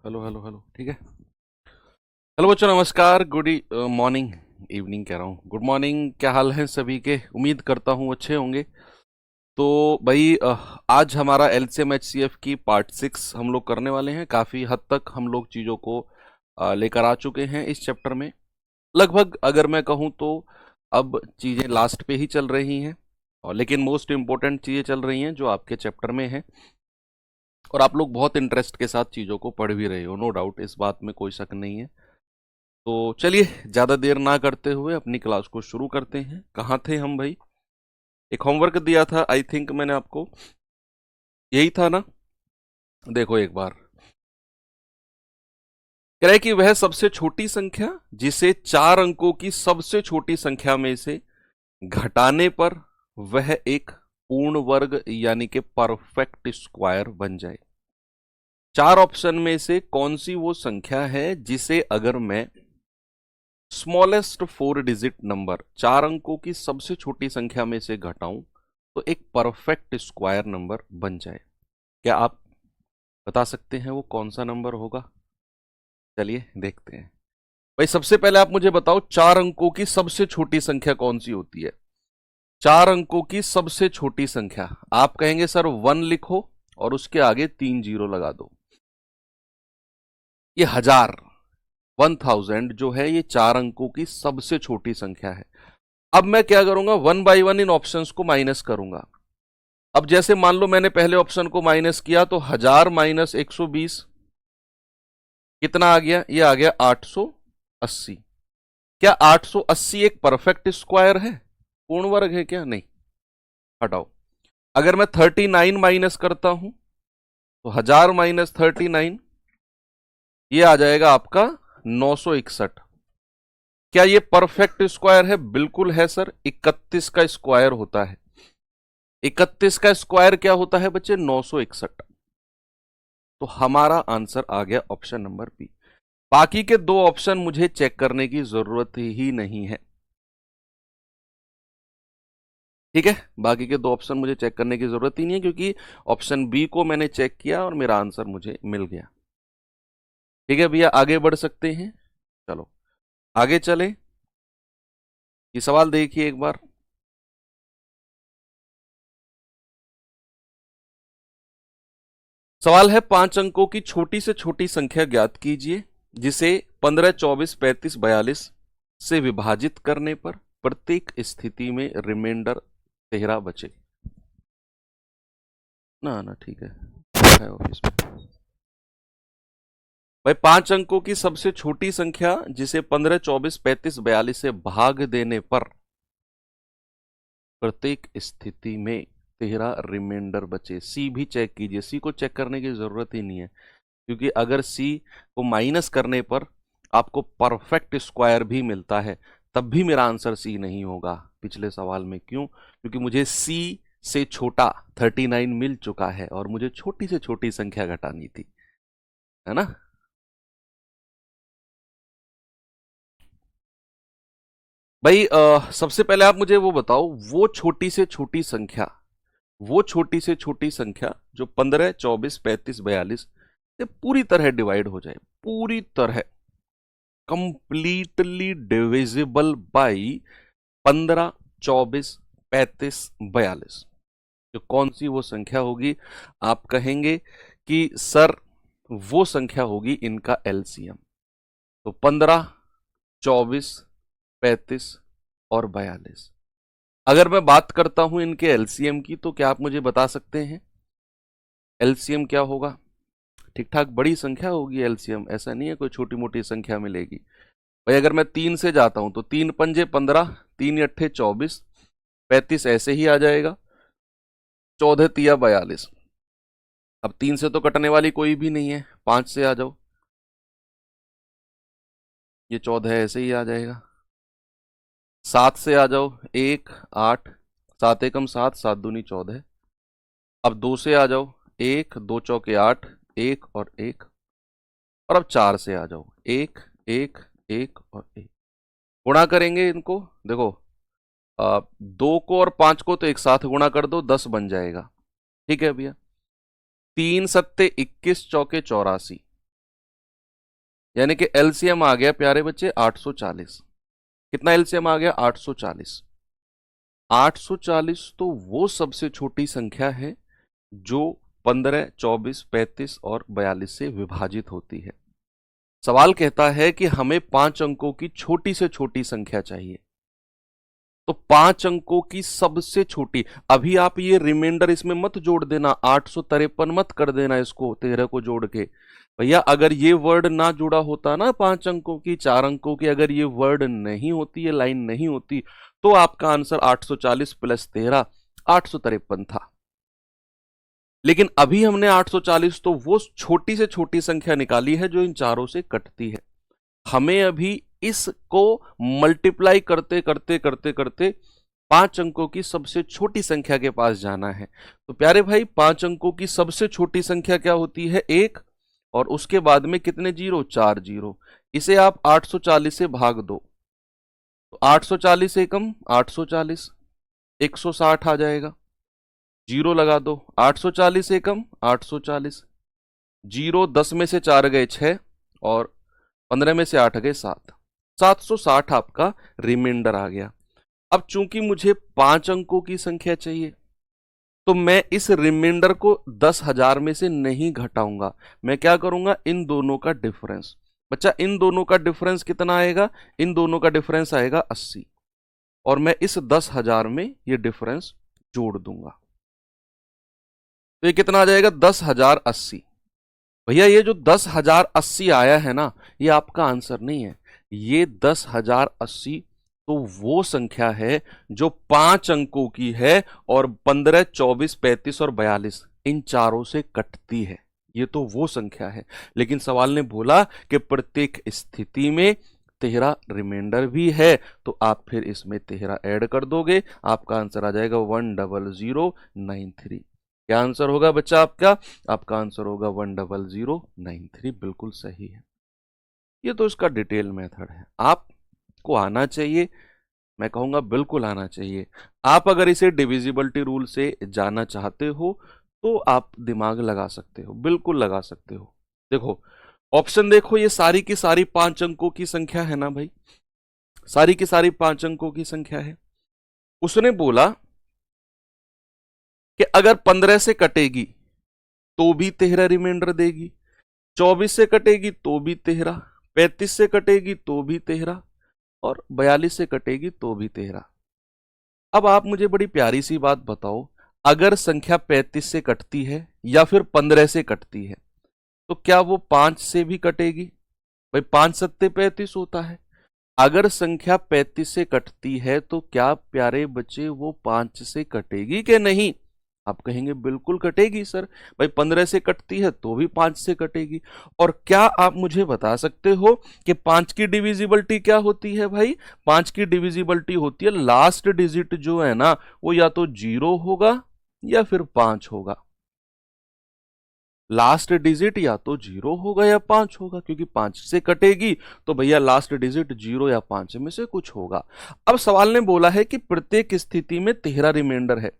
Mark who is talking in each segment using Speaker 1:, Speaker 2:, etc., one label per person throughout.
Speaker 1: Hello hello hello, ठीक है। Hello बच्चों, नमस्कार। गुड मॉर्निंग, इवनिंग कह रहा हूँ, गुड मॉर्निंग। क्या हाल है सभी के? उम्मीद करता हूँ अच्छे होंगे। तो भाई आज हमारा एलसीएम एचसीएफ की पार्ट 6 हम लोग करने वाले हैं। काफ़ी हद तक हम लोग चीज़ों को लेकर आ चुके हैं इस चैप्टर में। लगभग अगर मैं कहूँ तो अब चीज़ें लास्ट पे ही चल रही हैं, और लेकिन मोस्ट इम्पोर्टेंट चीज़ें चल रही हैं जो आपके चैप्टर में हैं। और आप लोग बहुत इंटरेस्ट के साथ चीज़ों को पढ़ भी रहे हो, नो डाउट, इस बात में कोई शक नहीं है। तो चलिए, ज़्यादा देर ना करते हुए अपनी क्लास को शुरू करते हैं। कहाँ थे हम भाई? एक होमवर्क दिया था, आई थिंक मैंने आपको, यही था ना? देखो एक बार, कह रहा है कि वह सबसे छोटी संख्या जिसे 4 अंकों की सबसे छोटी संख्या में से घटाने पर वह एक पूर्ण वर्ग यानी कि परफेक्ट स्क्वायर बन जाए। 4 ऑप्शन में से कौन सी वो संख्या है जिसे अगर मैं स्मॉलेस्ट 4 डिजिट नंबर, 4 अंकों की सबसे छोटी संख्या में से घटाऊं तो एक परफेक्ट स्क्वायर नंबर बन जाए? क्या आप बता सकते हैं वो कौन सा नंबर होगा? चलिए देखते हैं। भाई सबसे पहले आप मुझे बताओ, 4 अंकों की सबसे छोटी संख्या कौन सी होती है? 4 अंकों की सबसे छोटी संख्या, आप कहेंगे सर 1 लिखो और उसके आगे 3 जीरो लगा दो। ये 1000 जो है, ये 4 अंकों की सबसे छोटी संख्या है। अब मैं क्या करूंगा, 1 बाई 1 इन ऑप्शंस को माइनस करूंगा। अब जैसे मान लो मैंने पहले ऑप्शन को माइनस किया तो 1000 - 120 कितना आ गया? ये आ गया 880। क्या 880 एक परफेक्ट स्क्वायर है? पूर्ण वर्ग है क्या? नहीं, हटाओ। अगर मैं 39 माइनस करता हूं तो 1000 - 39, ये आ जाएगा आपका 961। क्या ये परफेक्ट स्क्वायर है? बिल्कुल है सर। 31 का स्क्वायर होता है। 31 का स्क्वायर क्या होता है बच्चे? 961। तो हमारा आंसर आ गया ऑप्शन नंबर बी। बाकी के 2 ऑप्शन मुझे चेक करने की जरूरत ही नहीं है, ठीक है। बाकी के 2 ऑप्शन मुझे चेक करने की जरूरत ही नहीं है, क्योंकि ऑप्शन बी को मैंने चेक किया और मेरा आंसर मुझे मिल गया। ठीक है भैया, आगे बढ़ सकते हैं। चलो आगे चले। ये सवाल देखिए एक बार। सवाल है, 5 अंकों की छोटी से छोटी संख्या ज्ञात कीजिए जिसे 15, 24, 35, 42 से विभाजित करने पर प्रत्येक स्थिति में रिमाइंडर 13 बचे। ना ना, ठीक है ऑफिस में। भाई 5 अंकों की सबसे छोटी संख्या जिसे 15, 24, 35, 42 से भाग देने पर प्रत्येक स्थिति में 13 रिमाइंडर बचे। सी भी चेक कीजिए, सी को चेक करने की जरूरत ही नहीं है, क्योंकि अगर सी को माइनस करने पर आपको परफेक्ट स्क्वायर भी मिलता है, तब भी मेरा आंसर सी नहीं होगा पिछले सवाल में। क्यों? क्योंकि मुझे सी से छोटा 39 मिल चुका है और मुझे छोटी से छोटी संख्या घटानी थी, है ना? भाई सबसे पहले आप मुझे वो बताओ, वो छोटी से छोटी संख्या, वो छोटी से छोटी संख्या जो 15, 24, 35, 42 से पूरी तरह डिवाइड हो जाए, पूरी तरह कंप्लीटली डिविजिबल बाई 15, 24, 35, 42, तो कौन सी वो संख्या होगी? आप कहेंगे कि सर वो संख्या होगी इनका एलसीएम। तो 15, 24, 35 और 42, अगर मैं बात करता हूं इनके एलसीएम की, तो क्या आप मुझे बता सकते हैं एलसीएम क्या होगा? ठीक ठाक बड़ी संख्या होगी एलसीएम, ऐसा नहीं है कोई छोटी मोटी संख्या मिलेगी। भाई अगर मैं 3 से जाता हूं तो 3 पंजे 15, 3 अट्ठे 24, 35 ऐसे ही आ जाएगा, 14 तिया 42। अब 3 से तो कटने वाली कोई भी नहीं है, 5 से आ जाओ, ये 14 ऐसे ही आ जाएगा। 7 से आ जाओ, 1 8, 7 एकम 7, 7 दूनी 14। अब 2 से आ जाओ, 1 2 चौके 8, 1 और 1। और अब 4 से आ जाओ, 1 1 1 और 1। गुणा करेंगे इनको, देखो 2 को और 5 को तो एक साथ गुणा कर दो, 10 बन जाएगा। ठीक है भैया। 3 सत्ते 21, चौके 84, यानी कि एलसीएम आ गया प्यारे बच्चे 840। कितना एलसीएम आ गया? 840। 840 तो वो सबसे छोटी संख्या है जो 15, 24, 35 और 42 से विभाजित होती है। सवाल कहता है कि हमें 5 अंकों की छोटी से छोटी संख्या चाहिए। तो 5 अंकों की सबसे छोटी, अभी आप ये रिमाइंडर इसमें मत जोड़ देना, 853 मत कर देना इसको 13 को जोड़ के। भैया अगर ये वर्ड ना जुड़ा होता ना 5 अंकों की, 4 अंकों की, अगर ये वर्ड नहीं होती, ये लाइन नहीं होती, तो आपका आंसर 840 प्लस 13 853 था। लेकिन अभी हमने 840 तो वो छोटी से छोटी संख्या निकाली है जो इन चारों से कटती है। हमें अभी इसको मल्टीप्लाई करते करते करते करते 5 अंकों की सबसे छोटी संख्या के पास जाना है। तो प्यारे भाई 5 अंकों की सबसे छोटी संख्या क्या होती है? 1, और उसके बाद में कितने जीरो? 4 जीरो। इसे आप 840 से भाग दो, तो 840 एकम 840, 160 आ जाएगा। जीरो लगा दो, 840 एकम 840, जीरो 10 में से 4 गए 6 और 15 में से 8 गए 7, 760 आपका रिमाइंडर आ गया। अब चूंकि मुझे 5 अंकों की संख्या चाहिए तो मैं इस रिमाइंडर को 10,000 में से नहीं घटाऊंगा। मैं क्या करूंगा? इन दोनों का डिफरेंस। बच्चा इन दोनों का डिफरेंस कितना आएगा? इन दोनों का डिफरेंस आएगा 80, और मैं इस 10,000 में ये डिफरेंस जोड़ दूंगा। तो ये कितना आ जाएगा? 10,080। भैया ये जो 10,080 आया है ना, ये आपका आंसर नहीं है। ये 10,080 तो वो संख्या है जो 5 अंकों की है और 15, 24, 35 और 42 इन चारों से कटती है। ये तो वो संख्या है। लेकिन सवाल ने बोला कि प्रत्येक स्थिति में 13 रिमाइंडर भी है, तो आप फिर इसमें 13 ऐड कर दोगे, आपका आंसर आ जाएगा 10093। क्या आंसर होगा बच्चा आपका? आपका आंसर होगा 10093। बिल्कुल सही है। ये तो इसका डिटेल मेथड है, आपको आना चाहिए। मैं कहूंगा बिल्कुल आना चाहिए। आप अगर इसे डिविजिबिलिटी रूल से जाना चाहते हो तो आप दिमाग लगा सकते हो, बिल्कुल लगा सकते हो। देखो ऑप्शन देखो, ये सारी की सारी 5 अंकों की संख्या है ना भाई, सारी की सारी 5 अंकों की संख्या है। उसने बोला कि अगर 15 से कटेगी तो भी 13 रिमाइंडर देगी, 24 से कटेगी तो भी 13, 35 से कटेगी तो भी 13 और 42 से कटेगी तो भी 13। अब आप मुझे बड़ी प्यारी सी बात बताओ, अगर संख्या 35 से कटती है या फिर 15 से कटती है तो क्या वो 5 से भी कटेगी? भाई 5 सत्ते 35 होता है। अगर संख्या 35 से कटती है तो क्या प्यारे बच्चे वो 5 से कटेगी कि नहीं? आप कहेंगे बिल्कुल कटेगी सर। भाई 15 से कटती है तो भी 5 से कटेगी। और क्या आप मुझे बता सकते हो कि 5 की डिविजिबिलिटी क्या होती है? भाई 5 की डिविजिबिलिटी होती है लास्ट डिजिट जो है ना, वो या तो 0 होगा या फिर 5 होगा। लास्ट डिजिट या तो 0 होगा या 5 होगा, क्योंकि 5 से कटेगी तो भैया लास्ट डिजिट 0 या 5 में से कुछ होगा। अब सवाल ने बोला है कि प्रत्येक स्थिति में 13 रिमाइंडर है।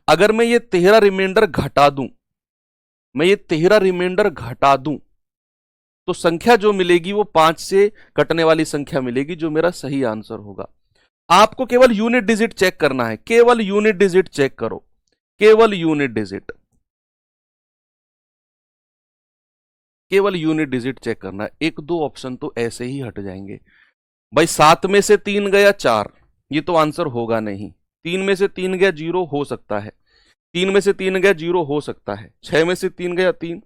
Speaker 1: अगर मैं ये 13 रिमाइंडर घटा दूं, मैं ये 13 रिमाइंडर घटा दूं, तो संख्या जो मिलेगी वो 5 से कटने वाली संख्या मिलेगी, जो मेरा सही आंसर होगा। आपको केवल यूनिट डिजिट चेक करना है, केवल यूनिट डिजिट चेक करो, केवल यूनिट डिजिट, केवल यूनिट डिजिट चेक करना है। 1, 2 ऑप्शन तो ऐसे ही हट जाएंगे। भाई 7 में से 3 गया 4, ये तो आंसर होगा नहीं। 3 में से 3 गया 0 हो सकता है, 3 में से 3 गया 0 हो सकता है, 6 में से 3 गया 3।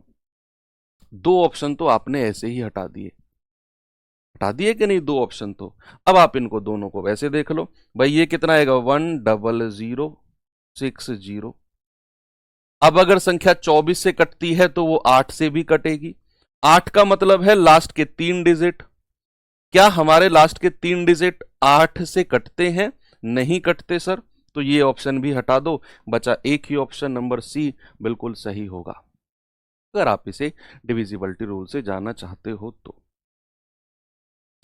Speaker 1: 2 ऑप्शन तो आपने ऐसे ही हटा दिए, हटा दिए कि नहीं? 2 ऑप्शन तो। अब आप इनको दोनों को वैसे देख लो। भाई ये कितना आएगा? 10060। अब अगर संख्या 24 से कटती है तो वो 8 से भी कटेगी। 8 का मतलब है लास्ट के 3 डिजिट। क्या हमारे लास्ट के 3 डिजिट 8 से कटते हैं? नहीं कटते सर, तो ये ऑप्शन भी हटा दो। बचा एक ही ऑप्शन, नंबर सी बिल्कुल सही होगा, अगर आप इसे डिविजिबिलिटी रूल से जानना चाहते हो तो।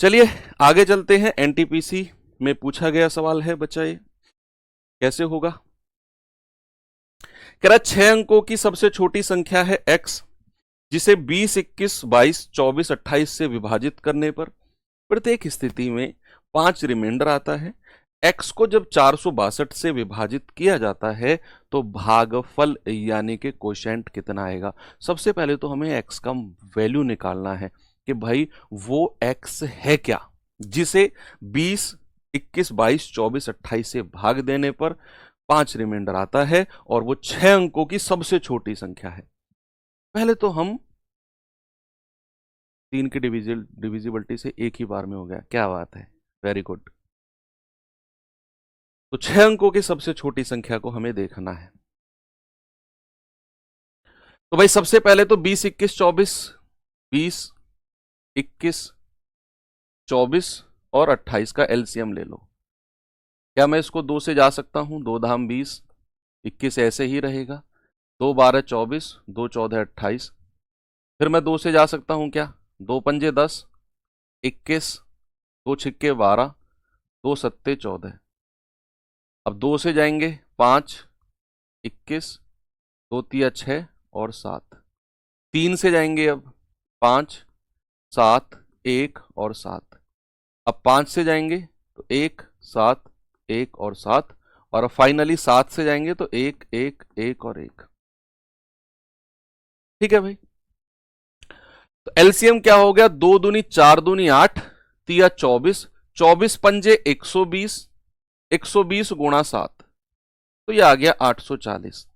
Speaker 1: चलिए आगे चलते हैं। एनटीपीसी में पूछा गया सवाल है बच्चा, ये कैसे होगा? कह रहा 6 अंकों की सबसे छोटी संख्या है x, जिसे 20, 21, 22, 24, 28 से विभाजित करने पर प्रत्येक स्थिति में 5 रिमाइंडर आता है। x को जब 462 से विभाजित किया जाता है तो भागफल यानी कि कोशेंट कितना आएगा। सबसे पहले तो हमें x का वैल्यू निकालना है कि भाई वो x है क्या जिसे 20, 21, 22, 24, 28 से भाग देने पर 5 रिमाइंडर आता है और वो 6 अंकों की सबसे छोटी संख्या है। पहले तो हम 3 की डिविजिबिलिटी से एक ही बार में हो गया, क्या बात है, वेरी गुड। तो 6 अंकों की सबसे छोटी संख्या को हमें देखना है। तो भाई सबसे पहले तो 20, 21, 24, 20, 21, 24 और 28 का एलसीएम ले लो। क्या मैं इसको 2 से जा सकता हूं? 2 धाम 20, 21 ऐसे ही रहेगा, 2 12 24, 2 14 28। फिर मैं 2 से जा सकता हूं क्या? 2 पंजे 10, 21, 2 छिक्के 12, 2 सत्ते 14। अब 2 से जाएंगे 5, 21, 2 तिया 6 और 7। 3 से जाएंगे अब 5, 7, 1 और 7। अब 5 से जाएंगे तो 1, 7, 1 और 7। और अब फाइनली 7 से जाएंगे तो 1, 1, 1 और 1। ठीक है भाई। तो एलसीएम क्या हो गया? 2 दूनी 4 दूनी 8, तिया 24, 24 पंजे 120, 120 गुणा 7, तो ये आ गया 840।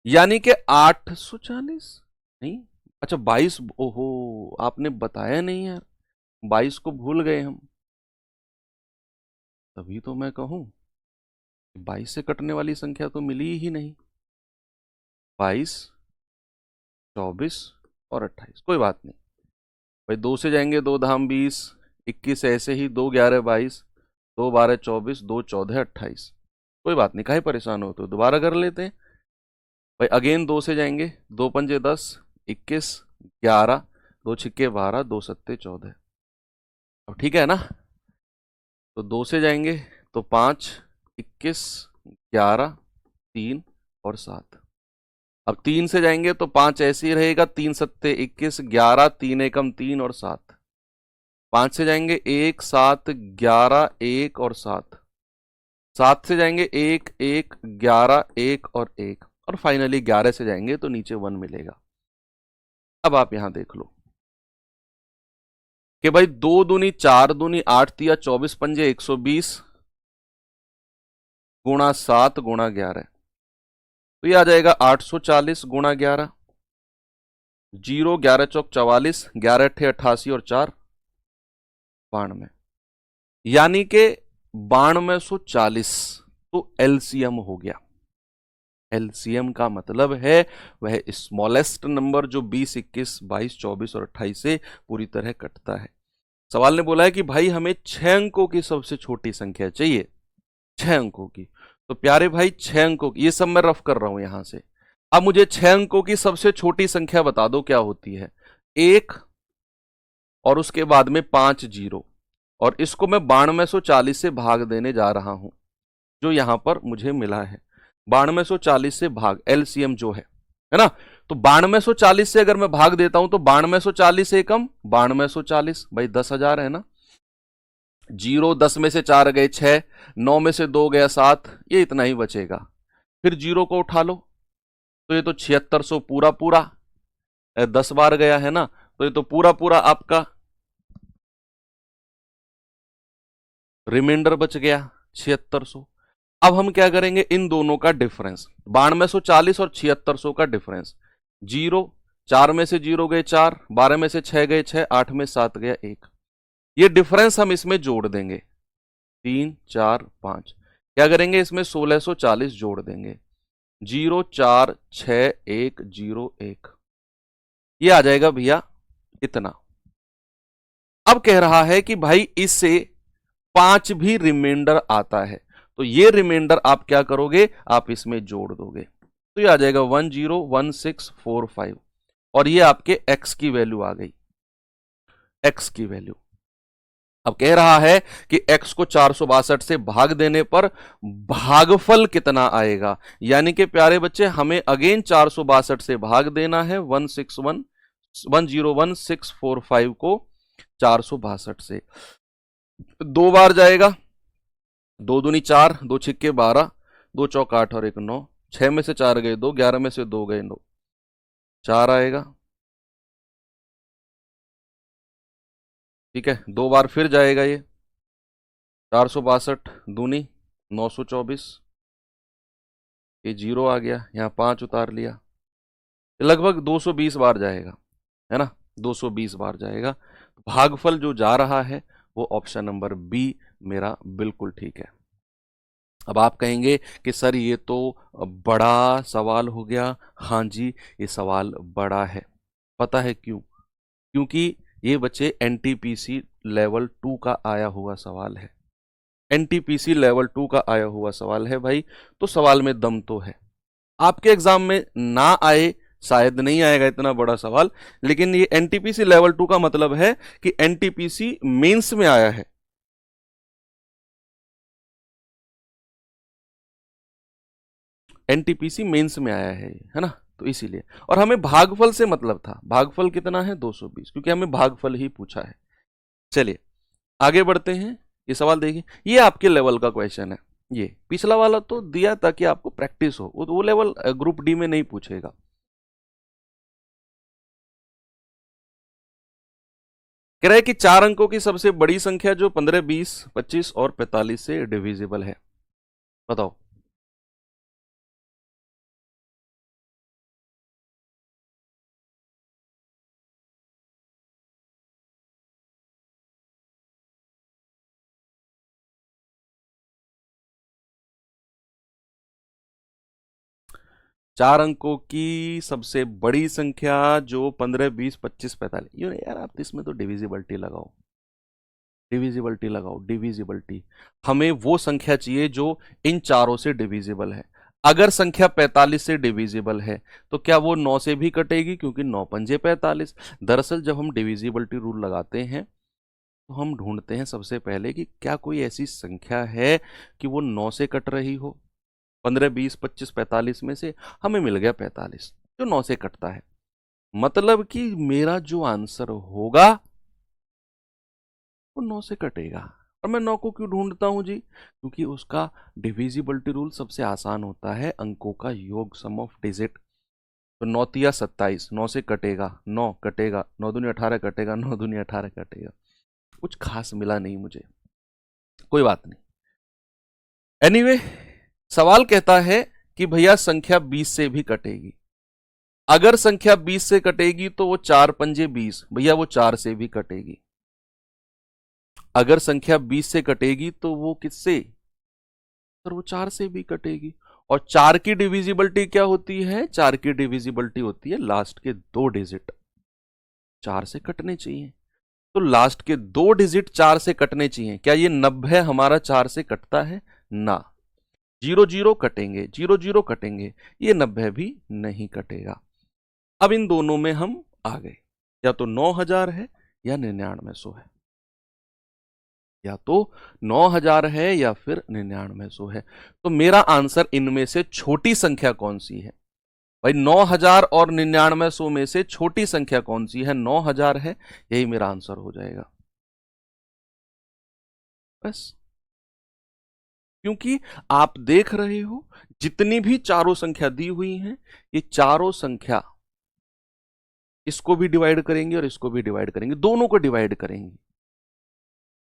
Speaker 1: यानी कि 840 नहीं, अच्छा 22, ओहो आपने बताया नहीं यार, 22 को भूल गए हम। तभी तो मैं कहूं 22 से कटने वाली संख्या तो मिली ही नहीं। 22, 24 और 28, कोई बात नहीं भाई। 2 से जाएंगे 2 धाम 20, 21 ऐसे ही, 2 11 22, 2 12 24, 2 14 28। कोई बात नहीं, काहे परेशान हो तो दोबारा कर लेते हैं भाई। अगेन 2 से जाएंगे, 2 पंजे 10, 21, 11, 2 छिक्के 12, 2 सत्ते 14। अब ठीक है ना। तो 2 से जाएंगे तो 5, 21, 11, 3 और 7। अब 3 से जाएंगे तो 5 ऐसे ही रहेगा, 3 सत्ते 21, 11, 3 एकम 3 और 7। 5 से जाएंगे 1, 7, 11, 1 और 7। 7 से जाएंगे 1, 1, 11, 1 और 1। और फाइनली 11 से जाएंगे तो नीचे 1 मिलेगा। अब आप यहां देख लो कि भाई 2 दूनी 4 दूनी 8 तिया 24 पंजे 120 गुणा 7 गुणा 11, तो ये आ जाएगा 840 गुणा 11। 0 11 चौक 44, 11 अट्ठे 88 और 4 92, यानी कि 9240 तो एलसीएम हो गया। एलसीएम का मतलब है वह स्मॉलेस्ट नंबर जो 20, 21, 22, 24 और 28 से पूरी तरह कटता है। सवाल ने बोला है कि भाई हमें 6 अंकों की सबसे छोटी संख्या चाहिए, 6 अंकों की। तो प्यारे भाई 6 अंकों की, ये सब मैं रफ कर रहा हूं यहां से। अब मुझे 6 अंकों की सबसे छोटी संख्या बता दो क्या होती है। 1 और उसके बाद में 5 जीरो, और इसको मैं 9240 से भाग देने जा रहा हूं, जो यहां पर मुझे मिला है। 9240 से भाग, एलसीएम जो है ना। तो 9240 से अगर मैं भाग देता हूं तो 9240 एकम 9240, भाई 10,000 है ना। 0 10 में से 4 गए 6, 9 में से 2 गया 7, ये इतना ही बचेगा। फिर 0 को उठा लो तो ये तो 7600 पूरा पूरा, 10 बार गया है ना, तो ये तो पूरा पूरा आपका रिमाइंडर बच गया 7600। अब हम क्या करेंगे, इन दोनों का डिफरेंस, 9240 और 7600 का डिफरेंस। 0 4 में से 0 गए 4, 12 में से 6 गए 6, 8 में 7 गया 1। ये डिफरेंस हम इसमें जोड़ देंगे, 3 4 5। क्या करेंगे, इसमें 1640 जोड़ देंगे। 0 4 6 1 0 1, ये आ जाएगा भैया इतना। अब कह रहा है कि भाई इससे 5 भी रिमाइंडर आता है, तो ये रिमाइंडर आप क्या करोगे, आप इसमें जोड़ दोगे, तो ये आ जाएगा 101645। और ये आपके x की वैल्यू आ गई, x की वैल्यू। अब कह रहा है कि x को 462 से भाग देने पर भागफल कितना आएगा, यानी कि प्यारे बच्चे हमें अगेन 462 से भाग देना है 101,645 को 462 से। दो बार जाएगा, दो दूनी 4, दो छिक्के 12, दो चौक 8 और 1 9, 6 में से 4 गए 2, 11 में से 2 गए 9, 4 आएगा। ठीक है, दो बार फिर जाएगा ये 462 दूनी 924, ये 0 आ गया, यहाँ 5 उतार लिया, लगभग 220 बार जाएगा, है ना, 220 बार जाएगा। भागफल जो जा रहा है वो ऑप्शन नंबर बी मेरा बिल्कुल ठीक है। अब आप कहेंगे कि सर ये तो बड़ा सवाल हो गया। हाँ जी, ये सवाल बड़ा है। पता है क्यों? क्योंकि ये बच्चे एनटीपीसी लेवल 2 का आया हुआ सवाल है। एनटीपीसी लेवल 2 का आया हुआ सवाल है भाई, तो सवाल में दम तो है। आपके एग्जाम में ना आए, शायद नहीं आएगा इतना बड़ा सवाल, लेकिन ये एनटीपीसी लेवल 2 का मतलब है कि एनटीपीसी मेंस में आया है। एनटीपीसी मेंस में आया है ना, तो इसीलिए। और हमें भागफल से मतलब था, भागफल कितना है 220, क्योंकि हमें भागफल ही पूछा है। चलिए आगे बढ़ते हैं। ये सवाल देखिए, ये आपके लेवल का क्वेश्चन है। ये पिछला वाला तो दिया ताकि आपको प्रैक्टिस हो, वो लेवल ग्रुप डी में नहीं पूछेगा। कह रहा है कि 4 अंकों की सबसे बड़ी संख्या जो 15, 20, 25 और 45 से डिविजिबल है, बताओ। चार अंकों की सबसे बड़ी संख्या जो 15, 20, 25, 45, यूं यार आप इसमें तो डिविजिबिलिटी लगाओ, डिविजिबिलिटी लगाओ, डिविजिबिलिटी। हमें वो संख्या चाहिए जो इन चारों से डिविजिबल है। अगर संख्या 45 से डिविजिबल है तो क्या वो 9 से भी कटेगी, क्योंकि 9 पंजे 45। दरअसल जब हम डिविजिबिलिटी रूल लगाते हैं तो हम ढूंढते हैं सबसे पहले कि क्या कोई ऐसी संख्या है कि वो 9 से कट रही हो। 15, 20, 25, 45 में से हमें मिल गया 45 जो 9 से कटता है, मतलब कि मेरा जो आंसर होगा वो 9 से कटेगा। और मैं 9 को क्यों ढूंढता हूं जी? क्योंकि उसका डिविजिबिलिटी रूल सबसे आसान होता है, अंकों का योग, सम ऑफ डिजिट। तो 9 तिया 27, 9 से कटेगा 9, कटेगा 9 दूनी 18, कटेगा 9 दूनी 18, कटेगा। कुछ खास मिला नहीं मुझे, कोई बात नहीं। एनीवे सवाल कहता है कि भैया संख्या 20 से भी कटेगी। अगर संख्या 20 से कटेगी तो वो 4 पंजे 20, भैया वो 4 से भी कटेगी। अगर संख्या 20 से कटेगी तो वो किससे? सर वो 4 से भी कटेगी। और 4 की डिविजिबिलिटी क्या होती है? 4 की डिविजिबिलिटी होती है लास्ट के 2 डिजिट 4 से कटने चाहिए। तो लास्ट के 2 डिजिट 4 से कटने चाहिए। क्या ये 90 हमारा 4 से कटता है? ना, 0 0 कटेंगे, 0 0 कटेंगे, ये 90 भी नहीं कटेगा। अब इन दोनों में हम आ गए, या तो 9000 है या 9900 है, या तो 9000 है या फिर 9900 है। तो मेरा आंसर इनमें से छोटी संख्या कौन सी है? भाई 9000 और 9900 में से छोटी संख्या कौन सी है? 9000 है, यही मेरा आंसर हो जाएगा बस। क्योंकि आप देख रहे हो जितनी भी चारों संख्या दी हुई हैं, ये चारों संख्या इसको भी डिवाइड करेंगे और इसको भी डिवाइड करेंगे, दोनों को डिवाइड करेंगे।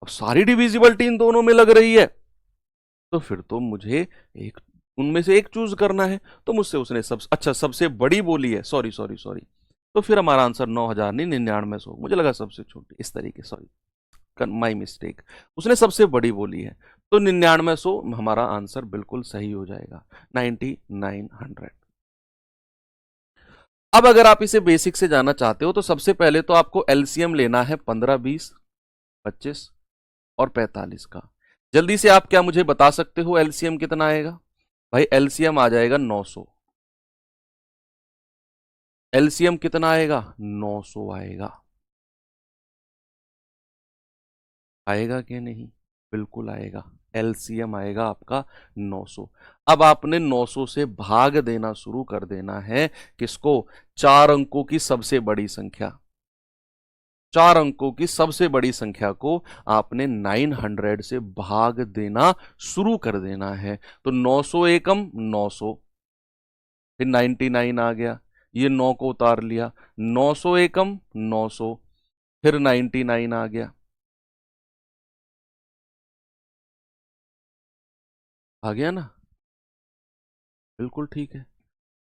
Speaker 1: अब सारी डिविजिबिलिटी इन दोनों में लग रही है, तो फिर तो मुझे एक उनमें से एक चूज करना है। तो मुझसे उसने सबसे बड़ी बोली है, सॉरी सॉरी सॉरी, तो फिर हमारा आंसर 9000 नहीं 9900, मुझे लगा सबसे छोटी, इस तरीके, सॉरी माई मिस्टेक। उसने सबसे बड़ी बोली है, तो 9900 हमारा आंसर बिल्कुल सही हो जाएगा, 9900। अब अगर आप इसे बेसिक से जाना चाहते हो तो सबसे पहले तो आपको एलसीएम लेना है 15, 20, 25 और 45 का। जल्दी से आप क्या मुझे बता सकते हो एलसीएम कितना आएगा? भाई एलसीएम आ जाएगा 900। एलसीएम कितना आएगा? 900 आएगा। आएगा कि नहीं? बिल्कुल आएगा। एलसीएम आएगा आपका 900। अब आपने 900 से भाग देना शुरू कर देना है किसको? 4 अंकों की सबसे बड़ी संख्या। 4 अंकों की सबसे बड़ी संख्या को आपने 900 से भाग देना शुरू कर देना है। तो 900 एकम 900, फिर 99 आ गया, ये 9 को उतार लिया, 900 एकम 900, फिर 99 आ गया। आ गया ना? बिल्कुल ठीक है।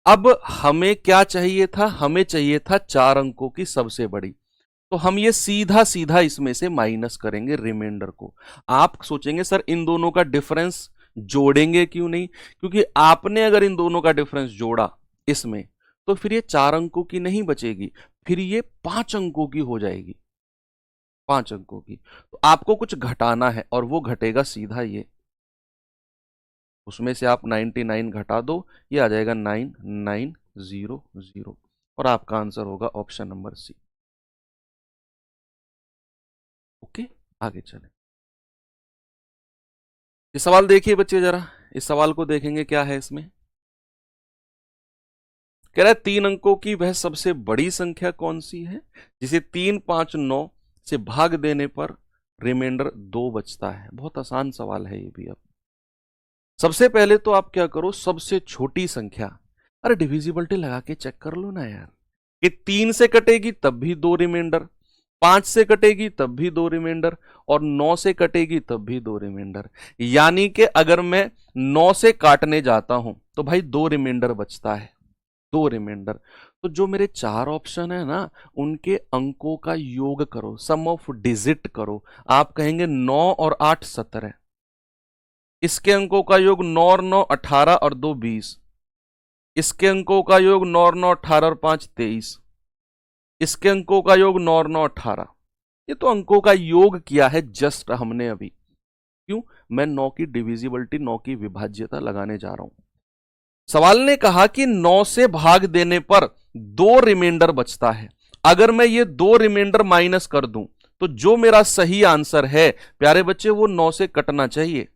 Speaker 1: अब हमें क्या चाहिए था? हमें चाहिए था 4 अंकों की सबसे बड़ी। तो हम ये सीधा सीधा इसमें से माइनस करेंगे रिमाइंडर को। आप सोचेंगे सर इन दोनों का डिफरेंस जोड़ेंगे क्यों नहीं? क्योंकि आपने अगर इन दोनों का डिफरेंस जोड़ा इसमें, तो फिर ये 4 अंकों की नहीं बचेगी, फिर ये 5 अंकों की हो जाएगी। 5 अंकों की। तो आपको कुछ घटाना है और वो घटेगा सीधा ये। उसमें से आप 99 घटा दो, ये आ जाएगा 9900, और आपका आंसर होगा ऑप्शन नंबर सी। ओके, आगे चलें। ये सवाल देखिए बच्चे जरा, इस सवाल को देखेंगे क्या है इसमें। कह रहा है 3 अंकों की वह सबसे बड़ी संख्या कौन सी है जिसे 3, 5, 9 से भाग देने पर रिमाइंडर 2 बचता है। बहुत आसान सवाल है ये भी। अब सबसे पहले तो आप क्या करो, सबसे छोटी संख्या, अरे डिविजिबिलिटी लगा के चेक कर लो ना यार। कि 3 से कटेगी तब भी 2 रिमाइंडर, 5 से कटेगी तब भी 2 रिमाइंडर, और 9 से कटेगी तब भी 2 रिमाइंडर। यानी कि अगर मैं 9 से काटने जाता हूं तो भाई 2 रिमाइंडर बचता है, 2 रिमाइंडर। तो जो मेरे 4 ऑप्शन है ना, उनके अंकों का योग करो, सम ऑफ डिजिट करो। आप कहेंगे 9 और 8 17, इसके अंकों का योग 9 और 9 18 और 2 20, इसके अंकों का योग 9 और 9 18 और 5 23, इसके अंकों का योग 9 और 9 18। ये तो अंकों का योग किया है जस्ट हमने अभी। क्यों? मैं 9 की डिविजिबिलिटी, 9 की विभाज्यता लगाने जा रहा हूं। सवाल ने कहा कि 9 से भाग देने पर 2 रिमाइंडर बचता है। अगर मैं ये 2 रिमाइंडर माइनस कर दूं तो जो मेरा सही आंसर है प्यारे बच्चे वो 9 से कटना चाहिए।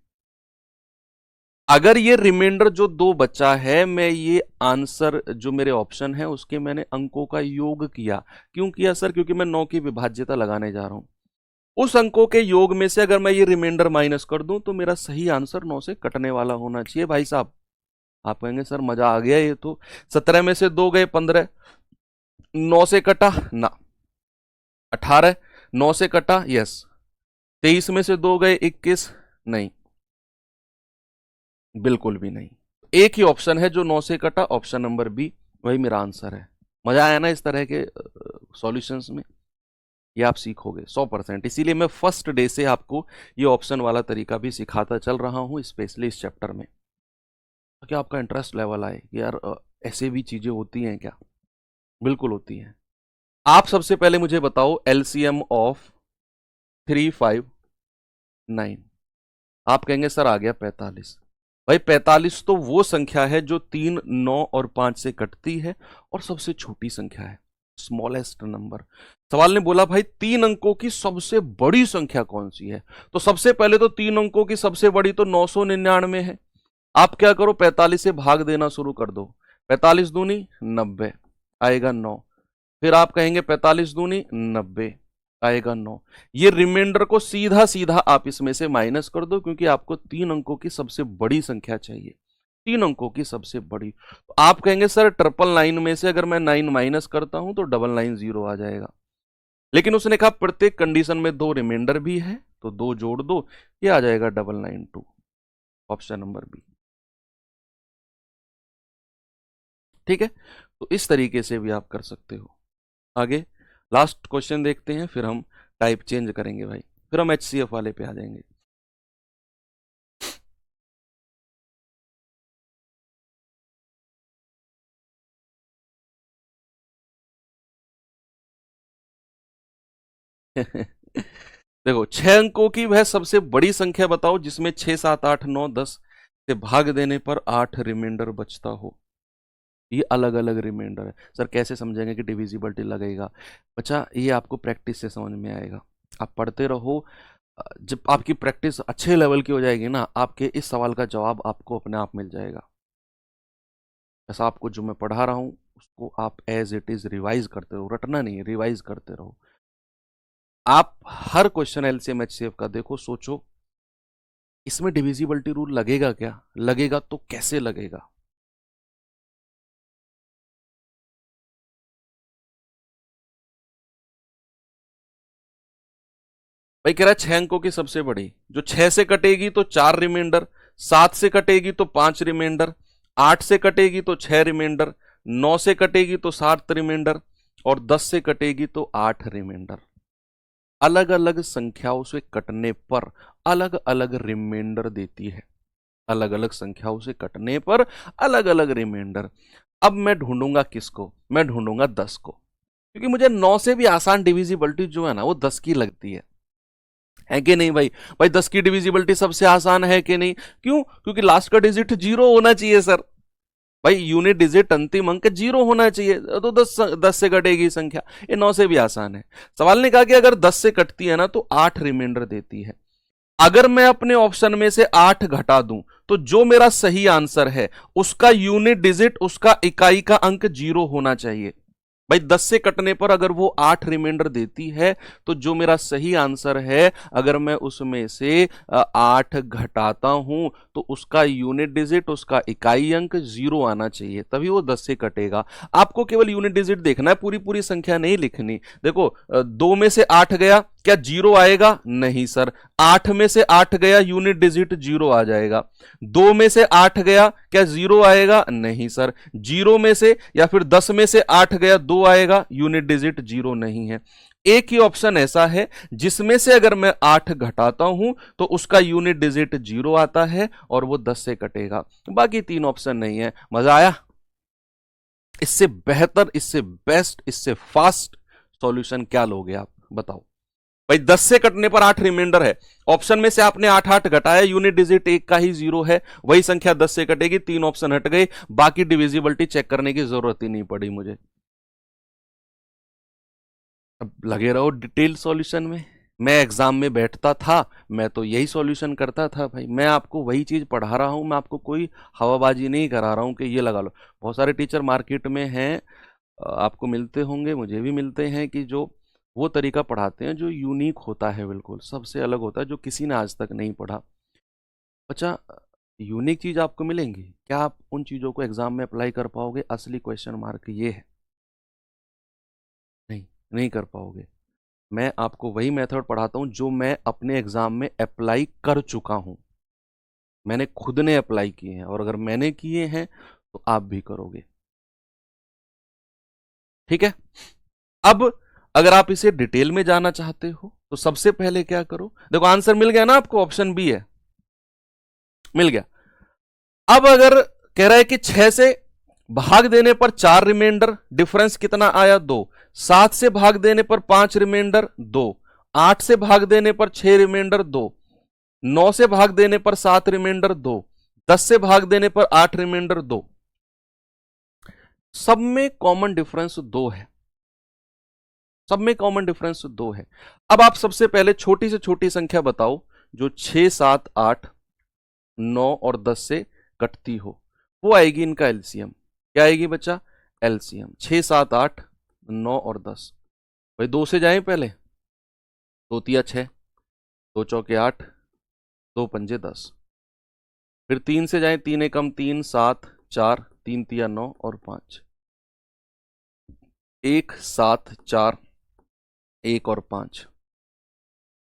Speaker 1: अगर ये रिमाइंडर जो 2 बचा है, मैं ये आंसर जो मेरे ऑप्शन है उसके मैंने अंकों का योग किया। क्यों किया सर? क्योंकि मैं 9 की विभाज्यता लगाने जा रहा हूं। उस अंकों के योग में से अगर मैं ये रिमाइंडर माइनस कर दूं तो मेरा सही आंसर 9 से कटने वाला होना चाहिए भाई साहब। आप कहेंगे सर मजा आ गया ये तो, 17 में से 2 गए 15, 9 से कटा ना, 18 9 से कटा, यस, 23 में से 2 गए 21, नहीं, बिल्कुल भी नहीं। एक ही ऑप्शन है जो 9 से कटा, ऑप्शन नंबर बी, वही मेरा आंसर है। मजा आया ना इस तरह के सॉल्यूशंस में? ये आप सीखोगे 100%। इसीलिए मैं फर्स्ट डे से आपको ये ऑप्शन वाला तरीका भी सिखाता चल रहा हूं, स्पेशली इस चैप्टर में, ताकि आपका इंटरेस्ट लेवल आए कि यार ऐसे भी चीजें होती हैं क्या? बिल्कुल होती हैं। आप सबसे पहले मुझे बताओ एलसीएम ऑफ 3, 5, 9। आप कहेंगे सर आ गया 45। भाई 45 तो वो संख्या है जो 3, 9 और 5 से कटती है और सबसे छोटी संख्या है, स्मॉलेस्ट नंबर। सवाल ने बोला भाई 3 अंकों की सबसे बड़ी संख्या कौन सी है? तो सबसे पहले तो 3 अंकों की सबसे बड़ी तो 999 है। आप क्या करो, 45 से भाग देना शुरू कर दो। 45 दूनी 90, आएगा 9। फिर आप कहेंगे 45 दूनी 90, आएगा 9। ये रिमाइंडर को सीधा सीधा आप इसमें से माइनस कर दो, क्योंकि आपको 3 अंकों की सबसे बड़ी संख्या चाहिए, 3 अंकों की सबसे बड़ी। तो आप कहेंगे सर 999 में से अगर मैं 9 माइनस करता हूं तो 990 आ जाएगा। लेकिन उसने कहा प्रत्येक कंडीशन में 2 रिमाइंडर भी है, तो 2 जोड़ दो, ये आ जाएगा 992, ऑप्शन नंबर बी। ठीक है, तो इस तरीके से भी आप कर सकते हो। आगे लास्ट क्वेश्चन देखते हैं, फिर हम टाइप चेंज करेंगे भाई, फिर हम एचसीएफ वाले पे आ जाएंगे। देखो 6 अंकों की वह सबसे बड़ी संख्या बताओ जिसमें 6, 7, 8, 9, 10 से भाग देने पर 8 रिमाइंडर बचता हो। ये अलग अलग रिमाइंडर है सर, कैसे समझेंगे कि डिविजिबिलिटी लगेगा? बच्चा ये आपको प्रैक्टिस से समझ में आएगा। आप पढ़ते रहो, जब आपकी प्रैक्टिस अच्छे लेवल की हो जाएगी ना, आपके इस सवाल का जवाब आपको अपने आप मिल जाएगा। ऐसा आपको जो मैं पढ़ा रहा हूं उसको आप एज इट इज रिवाइज करते रहो, रटना नहीं, रिवाइज करते रहो। आप हर क्वेश्चन एलसीएम एचसीएफ का देखो, सोचो इसमें डिविजिबिलिटी रूल लगेगा क्या, लगेगा तो कैसे लगेगा। भाई कह रहा है 6 अंकों की सबसे बड़ी, जो 6 से कटेगी तो 4 रिमाइंडर, 7 से कटेगी तो 5 रिमाइंडर, 8 से कटेगी तो 6 रिमाइंडर, 9 से कटेगी तो 7 रिमाइंडर, और 10 से कटेगी तो 8 रिमाइंडर। अलग अलग संख्याओं से कटने पर अलग अलग रिमाइंडर देती है, अलग अलग संख्याओं से कटने पर अलग अलग रिमाइंडर। अब मैं ढूंढूंगा किसको, मैं ढूंढूंगा 10 को, क्योंकि मुझे 9 से भी आसान डिविजिबिलिटी जो है ना वो 10 की लगती है कि नहीं भाई। भाई 10 की डिविजिबिलिटी सबसे आसान है कि नहीं, क्यों, क्योंकि लास्ट का डिजिट 0 होना चाहिए सर। भाई यूनिट डिजिट अंतिम अंक 0 होना चाहिए, तो 10 से कटेगी संख्या, ये 9 से भी आसान है। सवाल ने कहा कि अगर 10 से कटती है ना तो 8 रिमाइंडर देती है। अगर मैं अपने ऑप्शन में से 8 घटा दूं तो जो मेरा सही आंसर है उसका यूनिट डिजिट, उसका इकाई का अंक 0 होना चाहिए। भाई 10 से कटने पर अगर वो 8 रिमाइंडर देती है तो जो मेरा सही आंसर है, अगर मैं उसमें से 8 घटाता हूं तो उसका यूनिट डिजिट, उसका इकाई अंक 0 आना चाहिए, तभी वो 10 से कटेगा। आपको केवल यूनिट डिजिट देखना है, पूरी पूरी संख्या नहीं लिखनी। देखो 2 में से 8 गया, क्या 0 आएगा? नहीं सर। 8 में से 8 गया, यूनिट डिजिट 0 आ जाएगा। 2 में से 8 गया, क्या 0 आएगा? नहीं सर। 0 में से या फिर 10 में से 8 गया, 2 आएगा, यूनिट डिजिट 0 नहीं है। एक ही ऑप्शन ऐसा है जिसमें से अगर मैं 8 घटाता हूं तो उसका यूनिट डिजिट 0 आता है और वो 10 से कटेगा। बाकी 3 ऑप्शन नहीं है। मजा आया? इससे बेहतर, इससे बेस्ट, इससे फास्ट सॉल्यूशन क्या लोगे आप बताओ। भाई 10 से कटने पर 8 रिमाइंडर है, ऑप्शन में से आपने 8 8 घटाया, यूनिट डिजिट एक का ही 0 है, वही संख्या 10 से कटेगी, 3 ऑप्शन हट गए, बाकी डिविजिबिलिटी चेक करने की जरूरत ही नहीं पड़ी मुझे। अब लगे रहो डिटेल सॉल्यूशन में। मैं एग्जाम में बैठता था, मैं तो यही सॉल्यूशन करता था भाई। मैं आपको वही चीज पढ़ा रहा हूं, मैं आपको कोई हवाबाजी नहीं करा रहा हूं कि ये लगा लो। बहुत सारे टीचर मार्केट में हैं, आपको मिलते होंगे, मुझे भी मिलते हैं, कि जो वो तरीका पढ़ाते हैं जो यूनिक होता है, बिल्कुल सबसे अलग होता है, जो किसी ने आज तक नहीं पढ़ा। अच्छा, यूनिक चीज आपको मिलेंगी, क्या आप उन चीजों को एग्जाम में अप्लाई कर पाओगे? असली क्वेश्चन मार्क ये है, नहीं, नहीं कर पाओगे। मैं आपको वही मेथड पढ़ाता हूं जो मैं अपने एग्जाम में अप्लाई कर चुका हूं, मैंने खुद ने अप्लाई किए हैं, और अगर मैंने किए हैं तो आप भी करोगे। ठीक है। अब अगर आप इसे डिटेल में जाना चाहते हो तो सबसे पहले क्या करो, देखो आंसर मिल गया ना आपको, ऑप्शन बी है, मिल गया। अब अगर कह रहा है कि 6 से भाग देने पर 4 रिमाइंडर, डिफरेंस कितना आया? 2। 7 से भाग देने पर 5 रिमाइंडर, 2। 8 से भाग देने पर 6 रिमाइंडर, 2। 9 से भाग देने पर 7 रिमाइंडर, 2। 10 से भाग देने पर 8 रिमाइंडर, 2। सब में कॉमन डिफरेंस 2 है, सब में कॉमन डिफरेंस 2 है। अब आप सबसे पहले छोटी से छोटी संख्या बताओ जो 6 7 8 9 और 10 से कटती हो, वो आएगी इनका एलसीएम। क्या आएगी बच्चा? एलसीएम। 6 7 8 9 और 10। भाई 2 से जाएं पहले, 2 तिया 6, 2 चौके 8, 2 पंजे 10। फिर 3 से जाएं, 3 एकम 3 7 4, 3 तिया 9 और 5, 1 7 4, 1 और 5।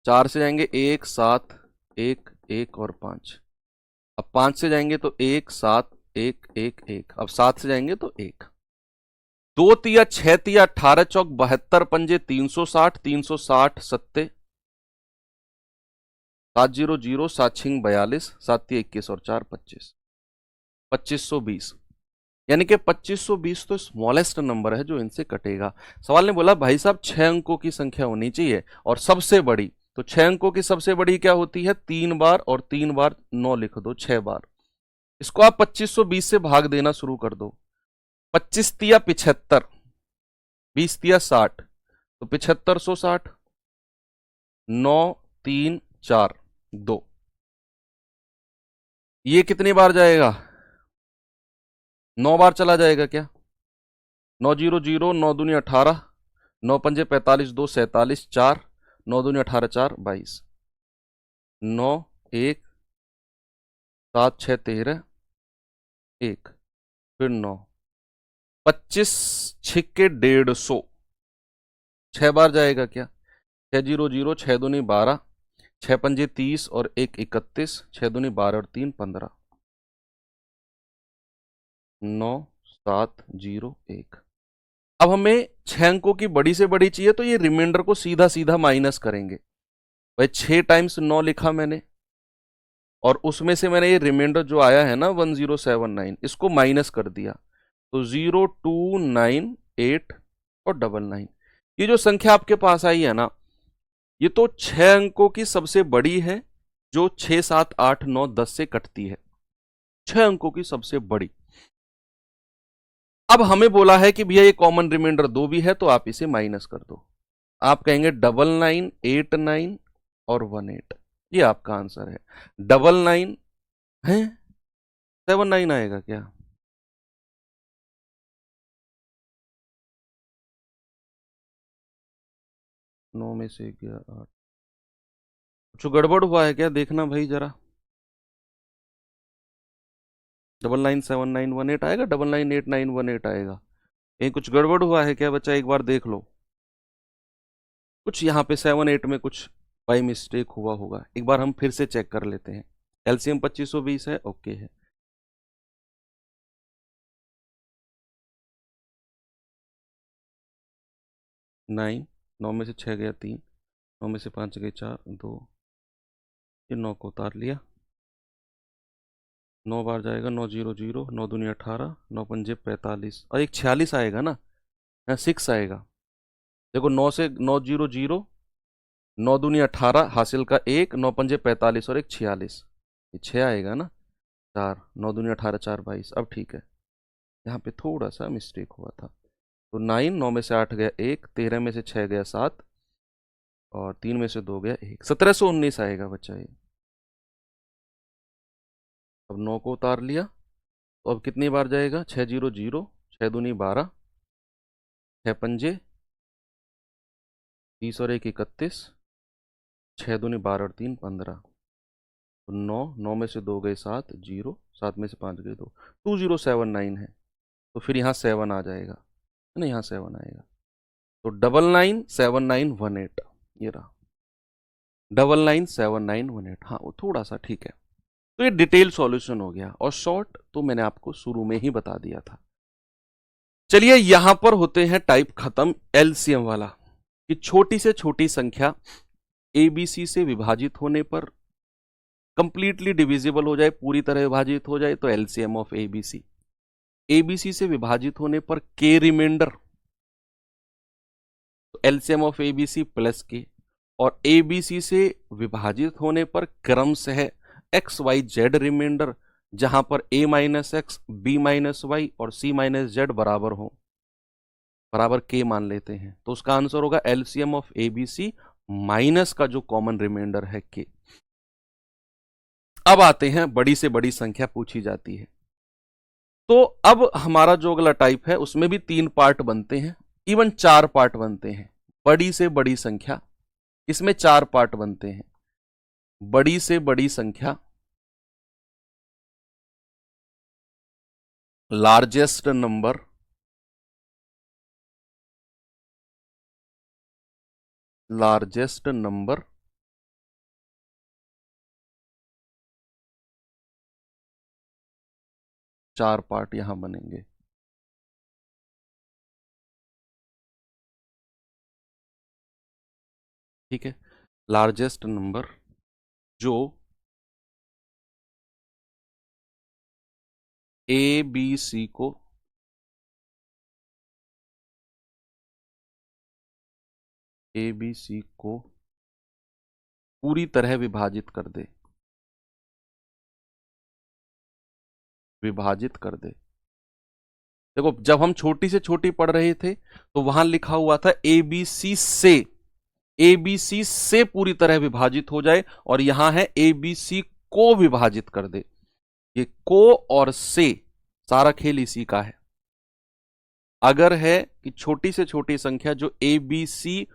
Speaker 1: 4 से जाएंगे 1 7 1 1 और 5। अब 5 से जाएंगे तो 1 7 1 1 1। अब 7 से जाएंगे तो 1। 2 तिया 6 तिया 18 चौक 72 पंजे 360, 360 सत्ते 7 0 0, 7 छिंग 42, 7 तिया 21 और 4 25, 2520। यानी कि 2520 तो स्मॉलेस्ट नंबर है जो इनसे कटेगा। सवाल ने बोला भाई साहब 6 अंकों की संख्या होनी चाहिए और सबसे बड़ी, तो 6 अंकों की सबसे बड़ी क्या होती है? 3 बार, और 3 बार 9 लिख दो, 6 बार। इसको आप 2520 से भाग देना शुरू कर दो। 25 तिया 75, 20 तिया 60, तो 7560, 9 3 4 2, ये कितनी बार जाएगा? 9 बार चला जाएगा क्या? 9 0 0, 9 दूनी 18, 9 पंजे 45, 2 47, 4, 9 दूनी 18, 4 22, 9 1 7 6 13, 1 फिर 9 25 छिक्के 150, 6 बार जाएगा क्या? 6 0 0, 6 दूनी 12, 6 पंजे 30 और 1 31, 6 दूनी 12 और 3 15, 9 7 0 1। अब हमें 6 अंकों की बड़ी से बड़ी चाहिए, तो ये रिमाइंडर को सीधा सीधा माइनस करेंगे। भाई 6 टाइम्स 9 लिखा मैंने, और उसमें से मैंने ये रिमाइंडर जो आया है ना 1079, इसको माइनस कर दिया, तो 0 2 9 8 और 99। ये जो संख्या आपके पास आई है ना, ये तो 6 अंकों की सबसे बड़ी है, जो 6 7 8 9 10 से कटती है, 6 अंकों की सबसे बड़ी। अब हमें बोला है कि भैया ये कॉमन रिमाइंडर 2 भी है, तो आप इसे माइनस कर दो। आप कहेंगे 99 89 और 18, ये आपका आंसर है। 99 है, 79 आएगा क्या? नौ में से गया 8, कुछ गड़बड़ हुआ है क्या? देखना भाई जरा। 997918 आएगा, 998918 आएगा। कहीं कुछ गड़बड़ हुआ है क्या बच्चा? एक बार देख लो, कुछ यहाँ पे 7 8 में कुछ बाई मिस्टेक हुआ होगा। एक बार हम फिर से चेक कर लेते हैं। एलसीएम 2520 है, ओके है। नाइन, 9 में से 6 गया 3, 9 में से 5 गए 4 2, ये 9 को उतार लिया, 9 बार जाएगा, 9 0 0, 9 दूनी 18, 9 पंजे 45 और एक 46 आएगा ना, 6 आएगा। देखो 9 से 9 0 0, 9 दूनी 18 हासिल का 1, 9 पंजे 45 और एक 46, ये 6 आएगा ना, 4, 9 दूनी 18 4 22। अब ठीक है, यहाँ पे थोड़ा सा मिस्टेक हुआ था। तो 9, 9 में से 8 गया 1, 13 में से 6 गया 7 और 3 में से 2 गया 1, 1719 आएगा बच्चा ये। अब 9 को उतार लिया, तो अब कितनी बार जाएगा? 6 0 0, 6 दूनी 12, 6 पंजे 30 और 1 31, 6 दूनी 12 और 3 15, तो 9, 9 में से 2 गए 7 0, 7 में से 5 गए 2, 2079 है। तो फिर यहाँ 7 आ जाएगा, नहीं यहाँ 7 आएगा, तो 997918, ये रहा 997918। हाँ वो थोड़ा सा ठीक है। तो ये डिटेल सॉल्यूशन हो गया, और शॉर्ट तो मैंने आपको शुरू में ही बता दिया था। चलिए यहां पर होते हैं टाइप खत्म एलसीएम वाला, कि छोटी से छोटी संख्या एबीसी से विभाजित होने पर कंप्लीटली डिविजिबल हो जाए, पूरी तरह विभाजित हो जाए, तो एलसीएम ऑफ एबीसी। एबीसी से विभाजित होने पर के रिमाइंडर, तो एलसीएम ऑफ एबीसी प्लस के, और एबीसी से विभाजित होने पर क्रमशः एक्स वाई जेड रिमाइंडर, जहां पर a minus x, B minus y और c माइनस जेड बराबर हो, बराबर k मान लेते हैं, तो उसका आंसर होगा एलसीएम ऑफ एबीसी माइनस का जो कॉमन रिमाइंडर है k। अब आते हैं बड़ी से बड़ी संख्या पूछी जाती है, तो अब हमारा जो अगला टाइप है उसमें भी 3 पार्ट बनते हैं, इवन 4 पार्ट बनते हैं। बड़ी से बड़ी संख्या, इसमें 4 पार्ट बनते हैं। बड़ी से बड़ी संख्या, लार्जेस्ट नंबर, लार्जेस्ट नंबर, चार पार्ट यहां बनेंगे। ठीक है, लार्जेस्ट नंबर जो ए बी सी को पूरी तरह विभाजित कर दे, विभाजित कर दे। देखो जब हम छोटी से छोटी पढ़ रहे थे, तो वहां लिखा हुआ था ए बी सी से, ए बी सी से पूरी तरह विभाजित हो जाए, और यहां है ए बी सी को विभाजित कर दे। ये को और से सारा खेल इसी का है। अगर है कि छोटी से छोटी संख्या जो ए बी सी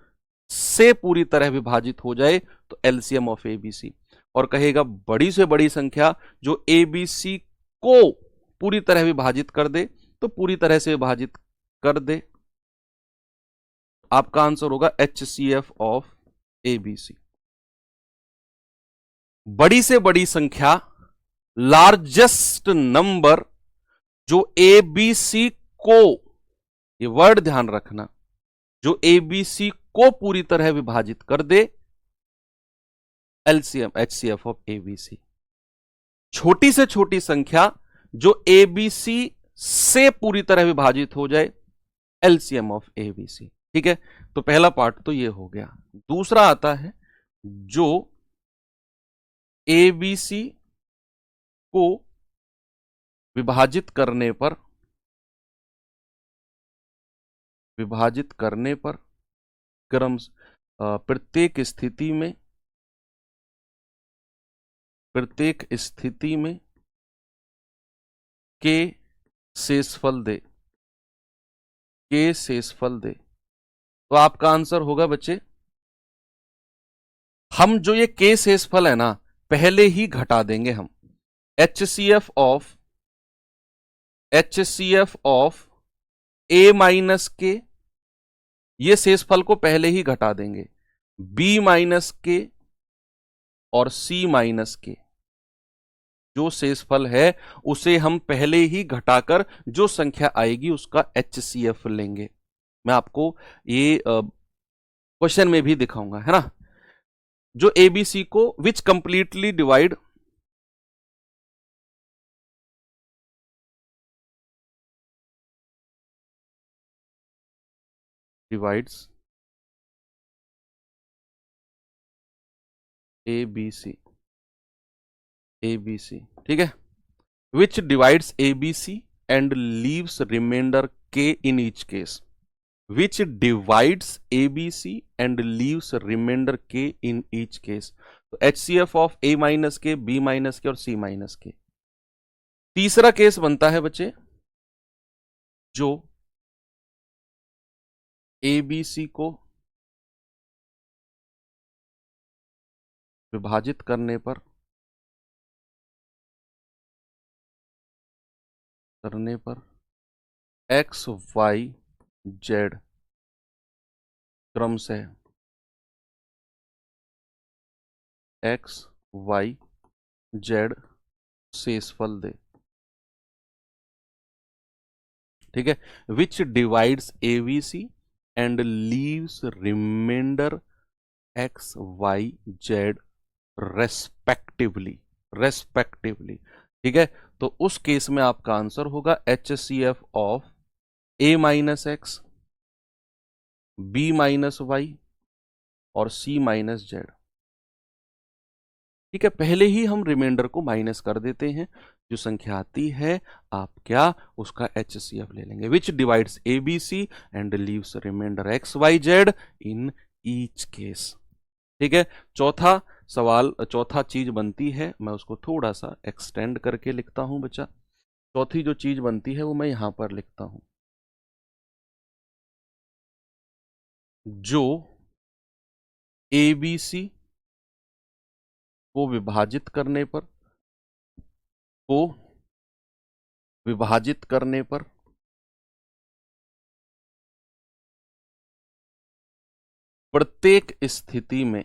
Speaker 1: से पूरी तरह विभाजित हो जाए तो LCM of A B C, और कहेगा बड़ी से बड़ी संख्या जो ए बी सी को पूरी तरह विभाजित कर दे तो पूरी तरह से विभाजित कर दे। आपका आंसर होगा HCF of A B C. बड़ी से बड़ी संख्या, लार्जेस्ट नंबर जो ए बी सी को, ये वर्ड ध्यान रखना, जो ए बी सी को पूरी तरह विभाजित कर दे, LCM HCF of A B C. छोटी से छोटी संख्या जो ए बी सी से पूरी तरह विभाजित हो जाए, LCM of A B C. ठीक है, तो पहला पार्ट तो ये हो गया। दूसरा आता है जो ए बी सी को विभाजित करने पर क्रम प्रत्येक स्थिति में के शेषफल दे, तो आपका आंसर होगा बच्चे, हम जो ये के शेषफल है ना पहले ही घटा देंगे हम। HCF ऑफ ए माइनस के, ये शेषफल को पहले ही घटा देंगे। बी माइनस के और सी माइनस के जो शेषफल है उसे हम पहले ही घटाकर जो संख्या आएगी उसका HCF लेंगे। मैं आपको ये क्वेश्चन में भी दिखाऊंगा, है ना। जो एबीसी को विच कंप्लीटली डिवाइड्स एबीसी, ठीक है, which divides ABC and leaves remainder K in each case, which divides ABC and leaves remainder K in each case. तो HCF of A minus K, B minus K और C minus के। तीसरा case बनता है बच्चे जो ABC को विभाजित करने पर एक्स वाई जेड क्रम से एक्स वाई जेड शेषफल दे, ठीक है, which divides ABC and leaves reminder x y z respectively, ठीक है। तो उस केस में आपका आंसर होगा HCF of A minus x, B minus y और सी माइनस जेड। ठीक है, पहले ही हम रिमाइंडर को माइनस कर देते हैं, जो संख्या आती है आप क्या उसका HCF ले लेंगे, which divides ABC and leaves reminder x y z in each case. ठीक है, चौथा सवाल, चौथा चीज बनती है, मैं उसको थोड़ा सा एक्सटेंड करके लिखता हूं बच्चा। चौथी जो चीज बनती है वो मैं यहां पर लिखता हूं, जो एबीसी को विभाजित करने पर प्रत्येक स्थिति में,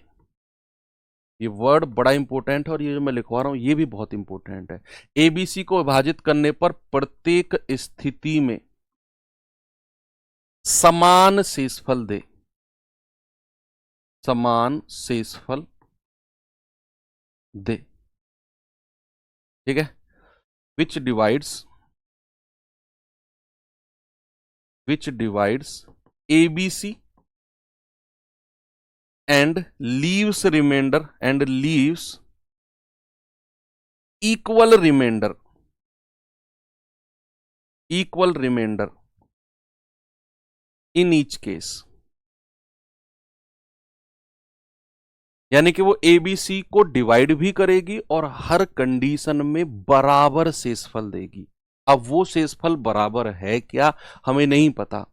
Speaker 1: ये वर्ड बड़ा इंपॉर्टेंट है और ये जो मैं लिखवा रहा हूं ये भी बहुत इंपॉर्टेंट है। एबीसी को विभाजित करने पर प्रत्येक स्थिति में समान शेषफल दे, ठीक है, which divides ABC and leaves equal remainder in each case। यानी कि वो ए बी सी को डिवाइड भी करेगी और हर कंडीशन में बराबर शेषफल देगी। अब वो शेषफल बराबर है क्या हमें नहीं पता,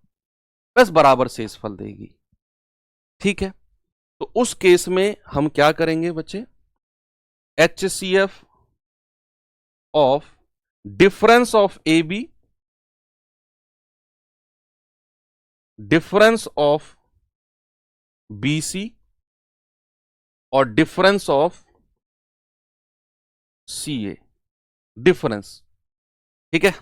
Speaker 1: बस बराबर शेषफल देगी। ठीक है, तो उस केस में हम क्या करेंगे बच्चे, HCF of difference of A B, difference of B C और difference of C A, difference. ठीक है,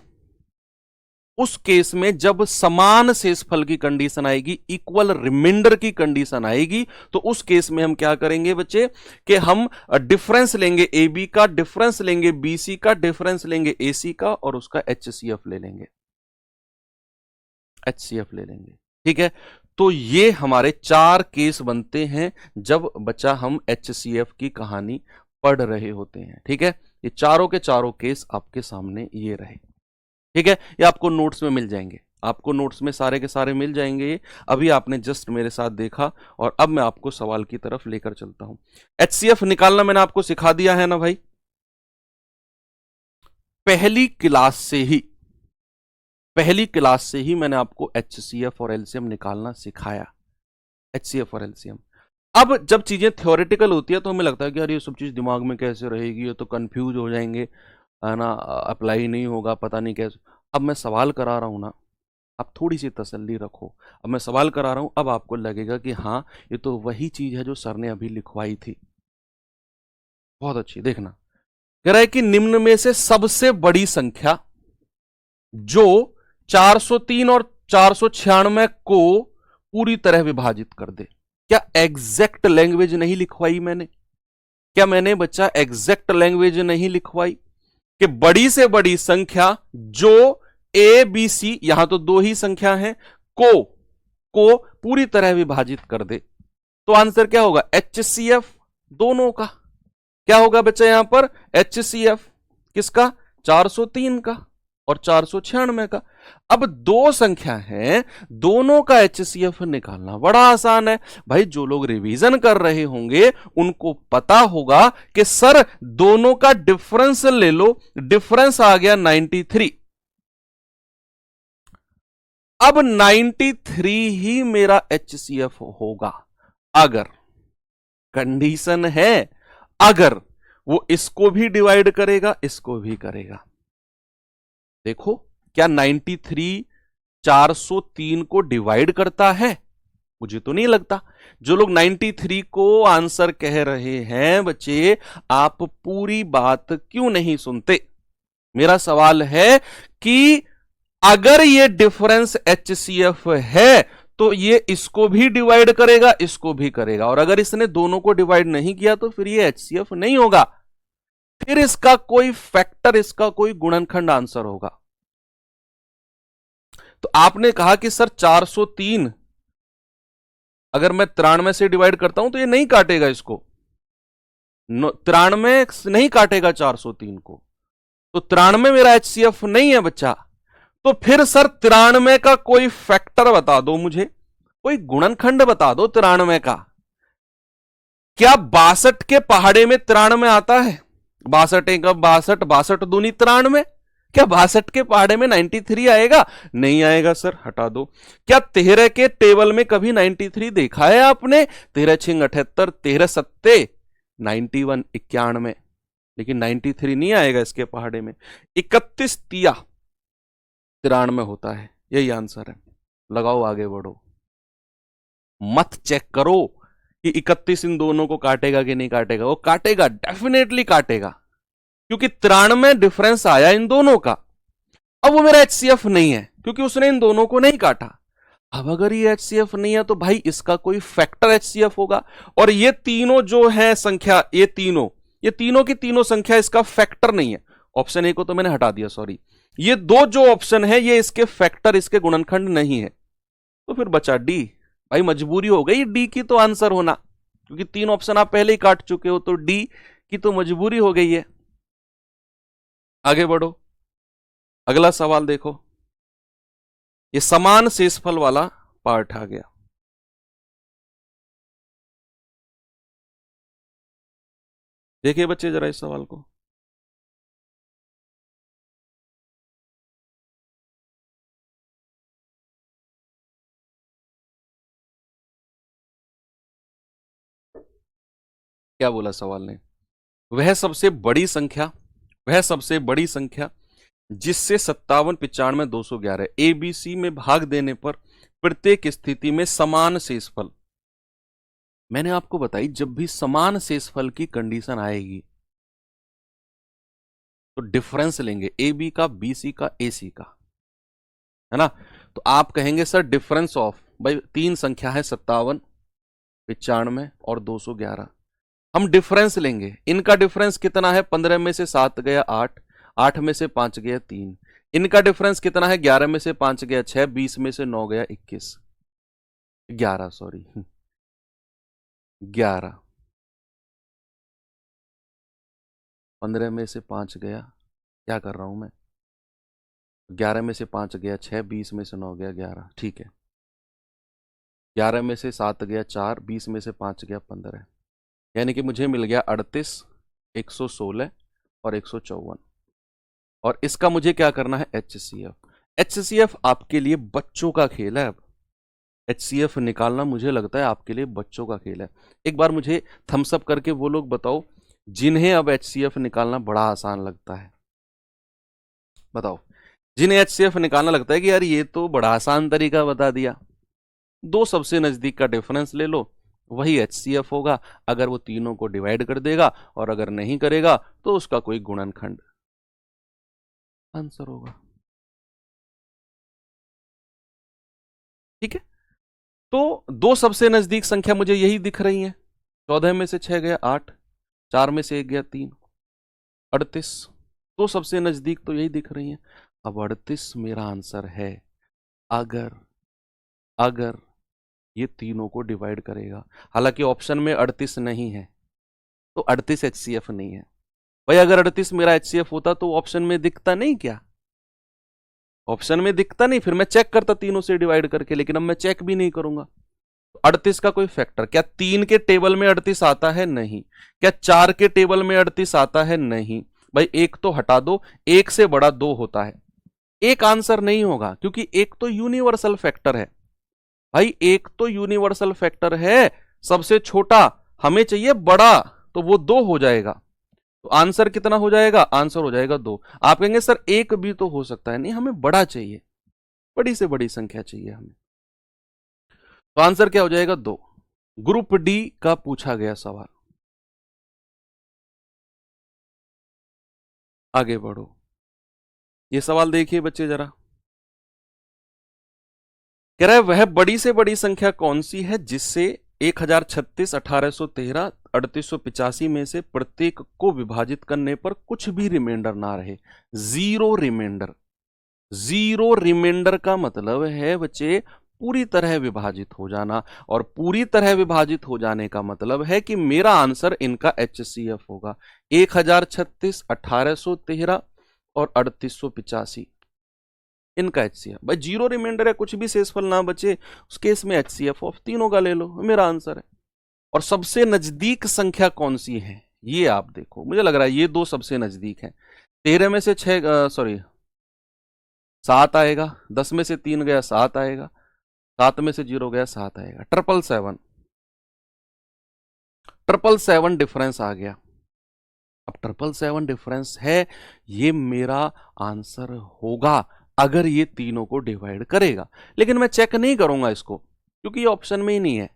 Speaker 1: उस केस में जब समान शेषफल की कंडीशन आएगी, इक्वल रिमाइंडर की कंडीशन आएगी, तो उस केस में हम क्या करेंगे बच्चे कि हम डिफरेंस लेंगे ए बी का, डिफरेंस लेंगे बी सी का, डिफरेंस लेंगे ए सी का और उसका HCF ले लेंगे, HCF ले लेंगे। ठीक है, तो ये हमारे 4 केस बनते हैं जब बच्चा हम HCF की कहानी पढ़ रहे होते हैं। ठीक है, ये चारों के चारों केस आपके सामने ये रहे। ठीक है, ये आपको नोट्स में मिल जाएंगे, आपको नोट्स में सारे के सारे मिल जाएंगे। ये अभी आपने जस्ट मेरे साथ देखा और अब मैं आपको सवाल की तरफ लेकर चलता हूं। HCF निकालना मैंने आपको सिखा दिया है ना भाई, पहली क्लास से ही मैंने आपको HCF और LCM निकालना सिखाया, HCF और LCM। अब जब चीजें थ्योरेटिकल होती है तो हमें लगता है कि यार ये सब चीज दिमाग में कैसे रहेगी, ये तो कंफ्यूज हो जाएंगे, है ना, अप्लाई नहीं होगा, पता नहीं कैसे। अब मैं सवाल करा रहा हूं ना, आप थोड़ी सी तसल्ली रखो, अब मैं सवाल करा रहा हूं, अब आपको लगेगा कि हाँ ये तो वही चीज है जो सर ने अभी लिखवाई थी। बहुत अच्छी, देखना कह रहा है कि निम्न में से सबसे बड़ी संख्या जो 403 और 496 को पूरी तरह विभाजित कर दे। क्या एग्जैक्ट लैंग्वेज नहीं लिखवाई मैंने? क्या मैंने बच्चा एग्जैक्ट लैंग्वेज नहीं लिखवाई कि बड़ी से बड़ी संख्या जो ए बी सी, यहां तो 2 ही संख्या है, को पूरी तरह विभाजित कर दे, तो आंसर क्या होगा? HCF दोनों का। क्या होगा बच्चा यहां पर? HCF किसका? 403 का और 496 का। अब 2 संख्या है, दोनों का HCF निकालना बड़ा आसान है भाई। जो लोग रिवीजन कर रहे होंगे उनको पता होगा कि सर दोनों का डिफरेंस ले लो, डिफरेंस आ गया 93। अब 93 ही मेरा HCF होगा अगर कंडीशन है, अगर वो इसको भी डिवाइड करेगा, इसको भी करेगा। देखो क्या 93 403 को डिवाइड करता है? मुझे तो नहीं लगता। जो लोग 93 को आंसर कह रहे हैं बच्चे, आप पूरी बात क्यों नहीं सुनते? मेरा सवाल है कि अगर ये डिफरेंस HCF है तो ये इसको भी डिवाइड करेगा, इसको भी करेगा, और अगर इसने दोनों को डिवाइड नहीं किया तो फिर ये HCF नहीं होगा, फिर इसका कोई फैक्टर, इसका कोई गुणनखंड आंसर होगा। तो आपने कहा कि सर 403 अगर मैं 93 से डिवाइड करता हूं तो ये नहीं काटेगा, इसको 93 नहीं काटेगा 403 को, तो 93 मेरा HCF नहीं है बच्चा। तो फिर सर 93 का कोई फैक्टर बता दो मुझे, कोई गुणनखंड बता दो 93 का। क्या 62 के पहाड़े में 93 आता है? 62 का 62, 62 दूनी 93। क्या 62 के पहाड़े में 93 आएगा? नहीं आएगा सर, हटा दो। क्या 13 के टेबल में कभी 93 देखा है आपने? 13 छिंग 78, 13 सत्ते 91, 91, लेकिन 93 नहीं आएगा इसके पहाड़े में। 31 तिया 93 होता है, यही आंसर है। लगाओ, आगे बढ़ो, मत चेक करो कि 31 इन दोनों को काटेगा कि नहीं काटेगा। वो काटेगा, डेफिनेटली काटेगा, क्योंकि 93 डिफरेंस आया इन दोनों का। अब वो मेरा HCF नहीं है क्योंकि उसने इन दोनों को नहीं काटा। अब अगर ये HCF नहीं है तो भाई इसका कोई फैक्टर HCF होगा, और ये तीनों जो है संख्या, ये तीनों की तीनों संख्या इसका फैक्टर नहीं है। ऑप्शन ए को तो मैंने हटा दिया, सॉरी। ये 2 जो ऑप्शन है ये इसके फैक्टर, इसके गुणनखंड नहीं है, तो फिर बचा डी। भाई मजबूरी हो गई डी की तो आंसर होना, क्योंकि 3 ऑप्शन आप पहले ही काट चुके हो, तो डी की तो मजबूरी हो गई है। आगे बढ़ो, अगला सवाल देखो। ये समान शेषफल वाला पार्ट आ गया। देखिए बच्चे जरा इस सवाल को। क्या बोला सवाल ने? वह सबसे बड़ी संख्या, वह सबसे बड़ी संख्या जिससे 57, 95, 211 ABC में भाग देने पर प्रत्येक स्थिति में समान शेषफल। मैंने आपको बताई जब भी समान शेषफल की कंडीशन आएगी तो डिफरेंस लेंगे ए बी का, बी सी का, ए सी का, है ना। तो आप कहेंगे सर डिफरेंस ऑफ, भाई तीन संख्या है 57, 95 और 211। हम डिफरेंस लेंगे, इनका डिफरेंस कितना है? 15 में से 7 गया 8, 8 में से 5 गया 3। इनका डिफरेंस कितना है? 11 में से 5 गया 6, 20 में से 9 गया 21, 11 सॉरी 11। 15 में से 5 गया, क्या कर रहा हूं मैं, 11 में से 5 गया 6, 20 में से 9 गया 11, ठीक है। 11 में से 7 गया 4, 20 में से 5 गया 15, यानी कि मुझे मिल गया 38, 116 और 154। और इसका मुझे क्या करना है? HCF। HCF आपके लिए बच्चों का खेल है। अब HCF निकालना मुझे लगता है आपके लिए बच्चों का खेल है। एक बार मुझे थम्स अप करके वो लोग बताओ जिन्हें अब HCF निकालना बड़ा आसान लगता है। बताओ जिन्हें HCF निकालना लगता है कि यार ये तो बड़ा आसान तरीका बता दिया। दो सबसे नजदीक का डिफरेंस ले लो, वही HCF होगा। अगर वो तीनों को डिवाइड कर देगा और अगर नहीं करेगा तो उसका कोई गुणनखंड आंसर होगा। ठीक है, तो दो सबसे नजदीक संख्या मुझे यही दिख रही है। 14 में से 6 गया 8, 4 में से 1 गया 3, 38। दो सबसे नजदीक तो यही दिख रही है। अब 38 मेरा आंसर है अगर अगर ये तीनों को डिवाइड करेगा। हालांकि ऑप्शन में 38 नहीं है तो 38 HCF नहीं है। भाई अगर 38 मेरा HCF होता तो ऑप्शन में दिखता नहीं क्या? ऑप्शन में दिखता नहीं, फिर मैं चेक करता तीनों से डिवाइड करके, लेकिन अब मैं चेक भी नहीं करूंगा। 38 का कोई फैक्टर, क्या 3 के टेबल में 38 आता है? नहीं। क्या 4 के टेबल में 38 आता है? नहीं। भाई एक तो हटा दो, एक से बड़ा 2 होता है। एक आंसर नहीं होगा क्योंकि एक तो यूनिवर्सल फैक्टर है। भाई एक तो यूनिवर्सल फैक्टर है, सबसे छोटा हमें चाहिए बड़ा, तो वो 2 हो जाएगा। तो आंसर कितना हो जाएगा? आंसर हो जाएगा 2। आप कहेंगे सर एक भी तो हो सकता है। नहीं, हमें बड़ा चाहिए, बड़ी से बड़ी संख्या चाहिए हमें। तो आंसर क्या हो जाएगा? 2। ग्रुप डी का पूछा गया सवाल, आगे बढ़ो। ये सवाल देखिए बच्चे जरा। कह रहा है वह बड़ी से बड़ी संख्या कौन सी है जिससे 1036, 1813, 3885 में से प्रत्येक को विभाजित करने पर कुछ भी रिमाइंडर ना रहे। Zero reminder. जीरो रिमाइंडर का मतलब है बच्चे पूरी तरह विभाजित हो जाना, और पूरी तरह विभाजित हो जाने का मतलब है कि मेरा आंसर इनका HCF होगा। 1036, 1813 और 3885 इनका HCF। भाई जीरो रिमाइंडर है, कुछ भी शेषफल ना बचे, उस केस में HCF ऑफ तीनों का ले लो, मेरा आंसर है। और सबसे नजदीक संख्या कौन सी है ये आप देखो, मुझे लग रहा है ये दो सबसे नजदीक है। 13 में से 6 सॉरी 7 आएगा, 10 में से 3 गया 7 आएगा, 7 में से 0 गया 7 आएगा। 777 777 डिफरेंस आ गया। अब 777 डिफरेंस है, ये मेरा आंसर होगा अगर ये तीनों को डिवाइड करेगा। लेकिन मैं चेक नहीं करूंगा इसको क्योंकि ये ऑप्शन में ही नहीं है।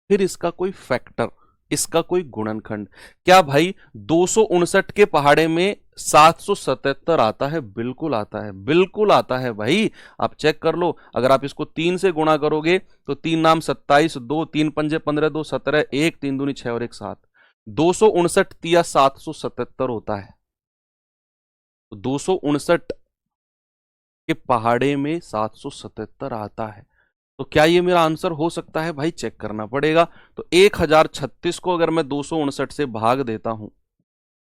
Speaker 1: फिर इसका कोई फैक्टर, इसका कोई गुणनखंड। क्या भाई 259 के पहाड़े में 777 आता है? बिल्कुल आता है, बिल्कुल आता है भाई। आप चेक कर लो, अगर आप इसको 3 से गुणा करोगे तो 3 नाम 27, 2 3 पंजे 15, 2 17, 1 3 दूनी 6 और 1 7, 259 तिया 777 होता है। तो 259 के पहाड़े में 777 आता है। तो क्या ये मेरा आंसर हो सकता है? भाई चेक करना पड़ेगा। तो 1036 को अगर मैं 259 से भाग देता हूं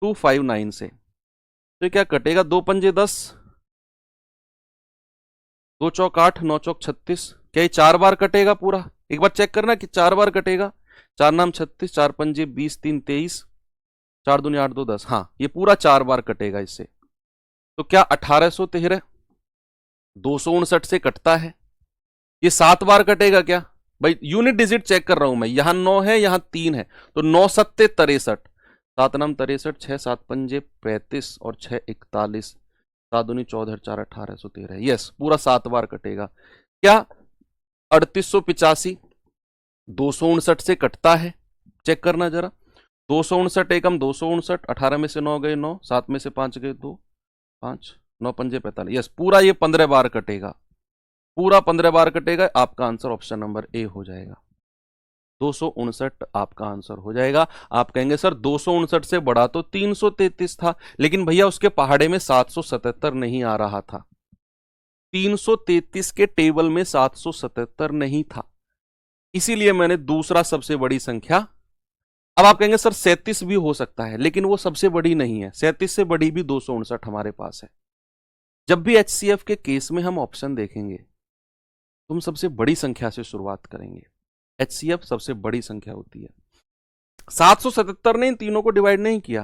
Speaker 1: 259 से, तो क्या कटेगा? 2 पंजे 10, 2 चौक 8, 9 चौक 36। क्या ये 4 बार कटेगा पूरा? एक बार चेक करना कि 4 बार कटेगा। 4 नाम 36, 4 पंजे 20, 3 23, 4 दूनी 8 2 10, हाँ ये पूरा 4 बार कटेगा इससे। तो क्या 1813 259 से कटता है? ये 7 बार कटेगा क्या? भाई यूनिट डिजिट चेक कर रहा हूं मैं, यहां 9 है यहां 3 है, तो 9 सत्ते 63, 7 नाम 63, 6 7 पंजे 35 और 6 41, 7 दूनी 14, 4 1813। यस, पूरा 7 बार कटेगा। क्या 3885 259 से कटता है? चेक करना जरा। 259 एकम 259, 18 में से 9 गए 9, 7 में से 5 गए 2, 5 9 पंजे 45। यस, पूरा ये 15 बार कटेगा, पूरा 15 बार कटेगा। आपका आंसर ऑप्शन नंबर ए हो जाएगा, 259 आपका आंसर हो जाएगा। आप कहेंगे सर 259 से बड़ा तो 333 था, लेकिन भैया उसके पहाड़े में 777 नहीं आ रहा था, 333 के टेबल में 777 नहीं था, इसीलिए मैंने दूसरा सबसे बड़ी संख्या। अब आप कहेंगे सर 37 भी हो सकता है, लेकिन वो सबसे बड़ी नहीं है, 37 से बड़ी भी 259 हमारे पास है। जब भी HCF के केस में हम ऑप्शन देखेंगे तो हम सबसे बड़ी संख्या से शुरुआत करेंगे। HCF सबसे बड़ी संख्या होती है। 777 ने इन तीनों को डिवाइड नहीं किया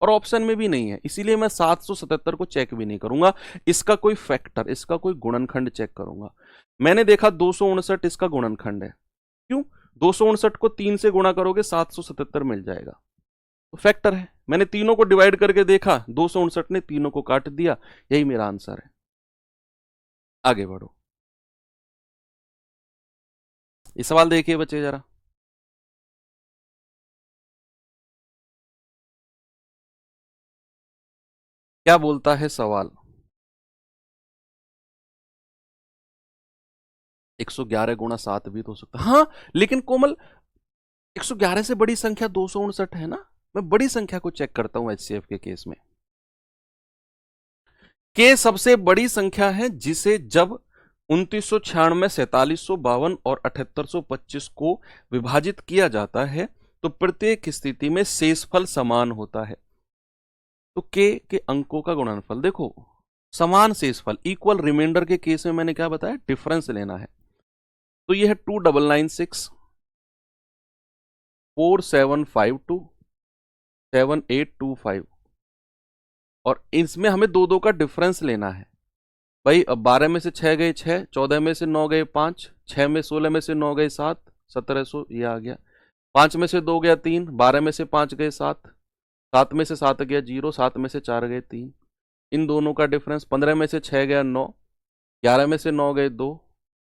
Speaker 1: और ऑप्शन में भी नहीं है, इसीलिए मैं 777 को चेक भी नहीं करूंगा। इसका कोई फैक्टर, इसका कोई गुणनखंड चेक करूंगा। मैंने देखा 259 इसका गुणनखंड है। क्यों? 259 को 3 से गुणा करोगे 777 मिल जाएगा, तो फैक्टर है। मैंने तीनों को डिवाइड करके देखा, 259 ने तीनों को काट दिया, यही मेरा आंसर है। आगे बढ़ो, ये सवाल देखिए बच्चे जरा। क्या बोलता है सवाल? 111 गुणा 7 भी तो हो सकता, हाँ लेकिन कोमल 111 से बड़ी संख्या 259 है ना। मैं बड़ी संख्या को चेक करता हूं HCF के केस में। के सबसे बड़ी संख्या है जिसे जब 2996, 4752 और 7825 को विभाजित किया जाता है तो प्रत्येक स्थिति में शेषफल समान होता है। तो के अंकों का गुणनफल देखो, समान शेषफल, इक्वल रिमाइंडर के केस में मैंने क्या बताया, डिफरेंस लेना है। तो यह है 2996, 4752, 7825, और इसमें हमें दो दो का डिफरेंस लेना है। भाई अब 12 में से 6 गए 6, 14 में से 9 गए 5, 6 में 16 में से 9 गए 7, 1700 ये आ गया। 5 में से 2 गया 3, 12 में से 5 गए 7, 7 में से 7 गया 0, 7 में से 4 गए 3, इन दोनों का डिफरेंस। 15 में से 6 गया 9, 11 में से 9 गए 2,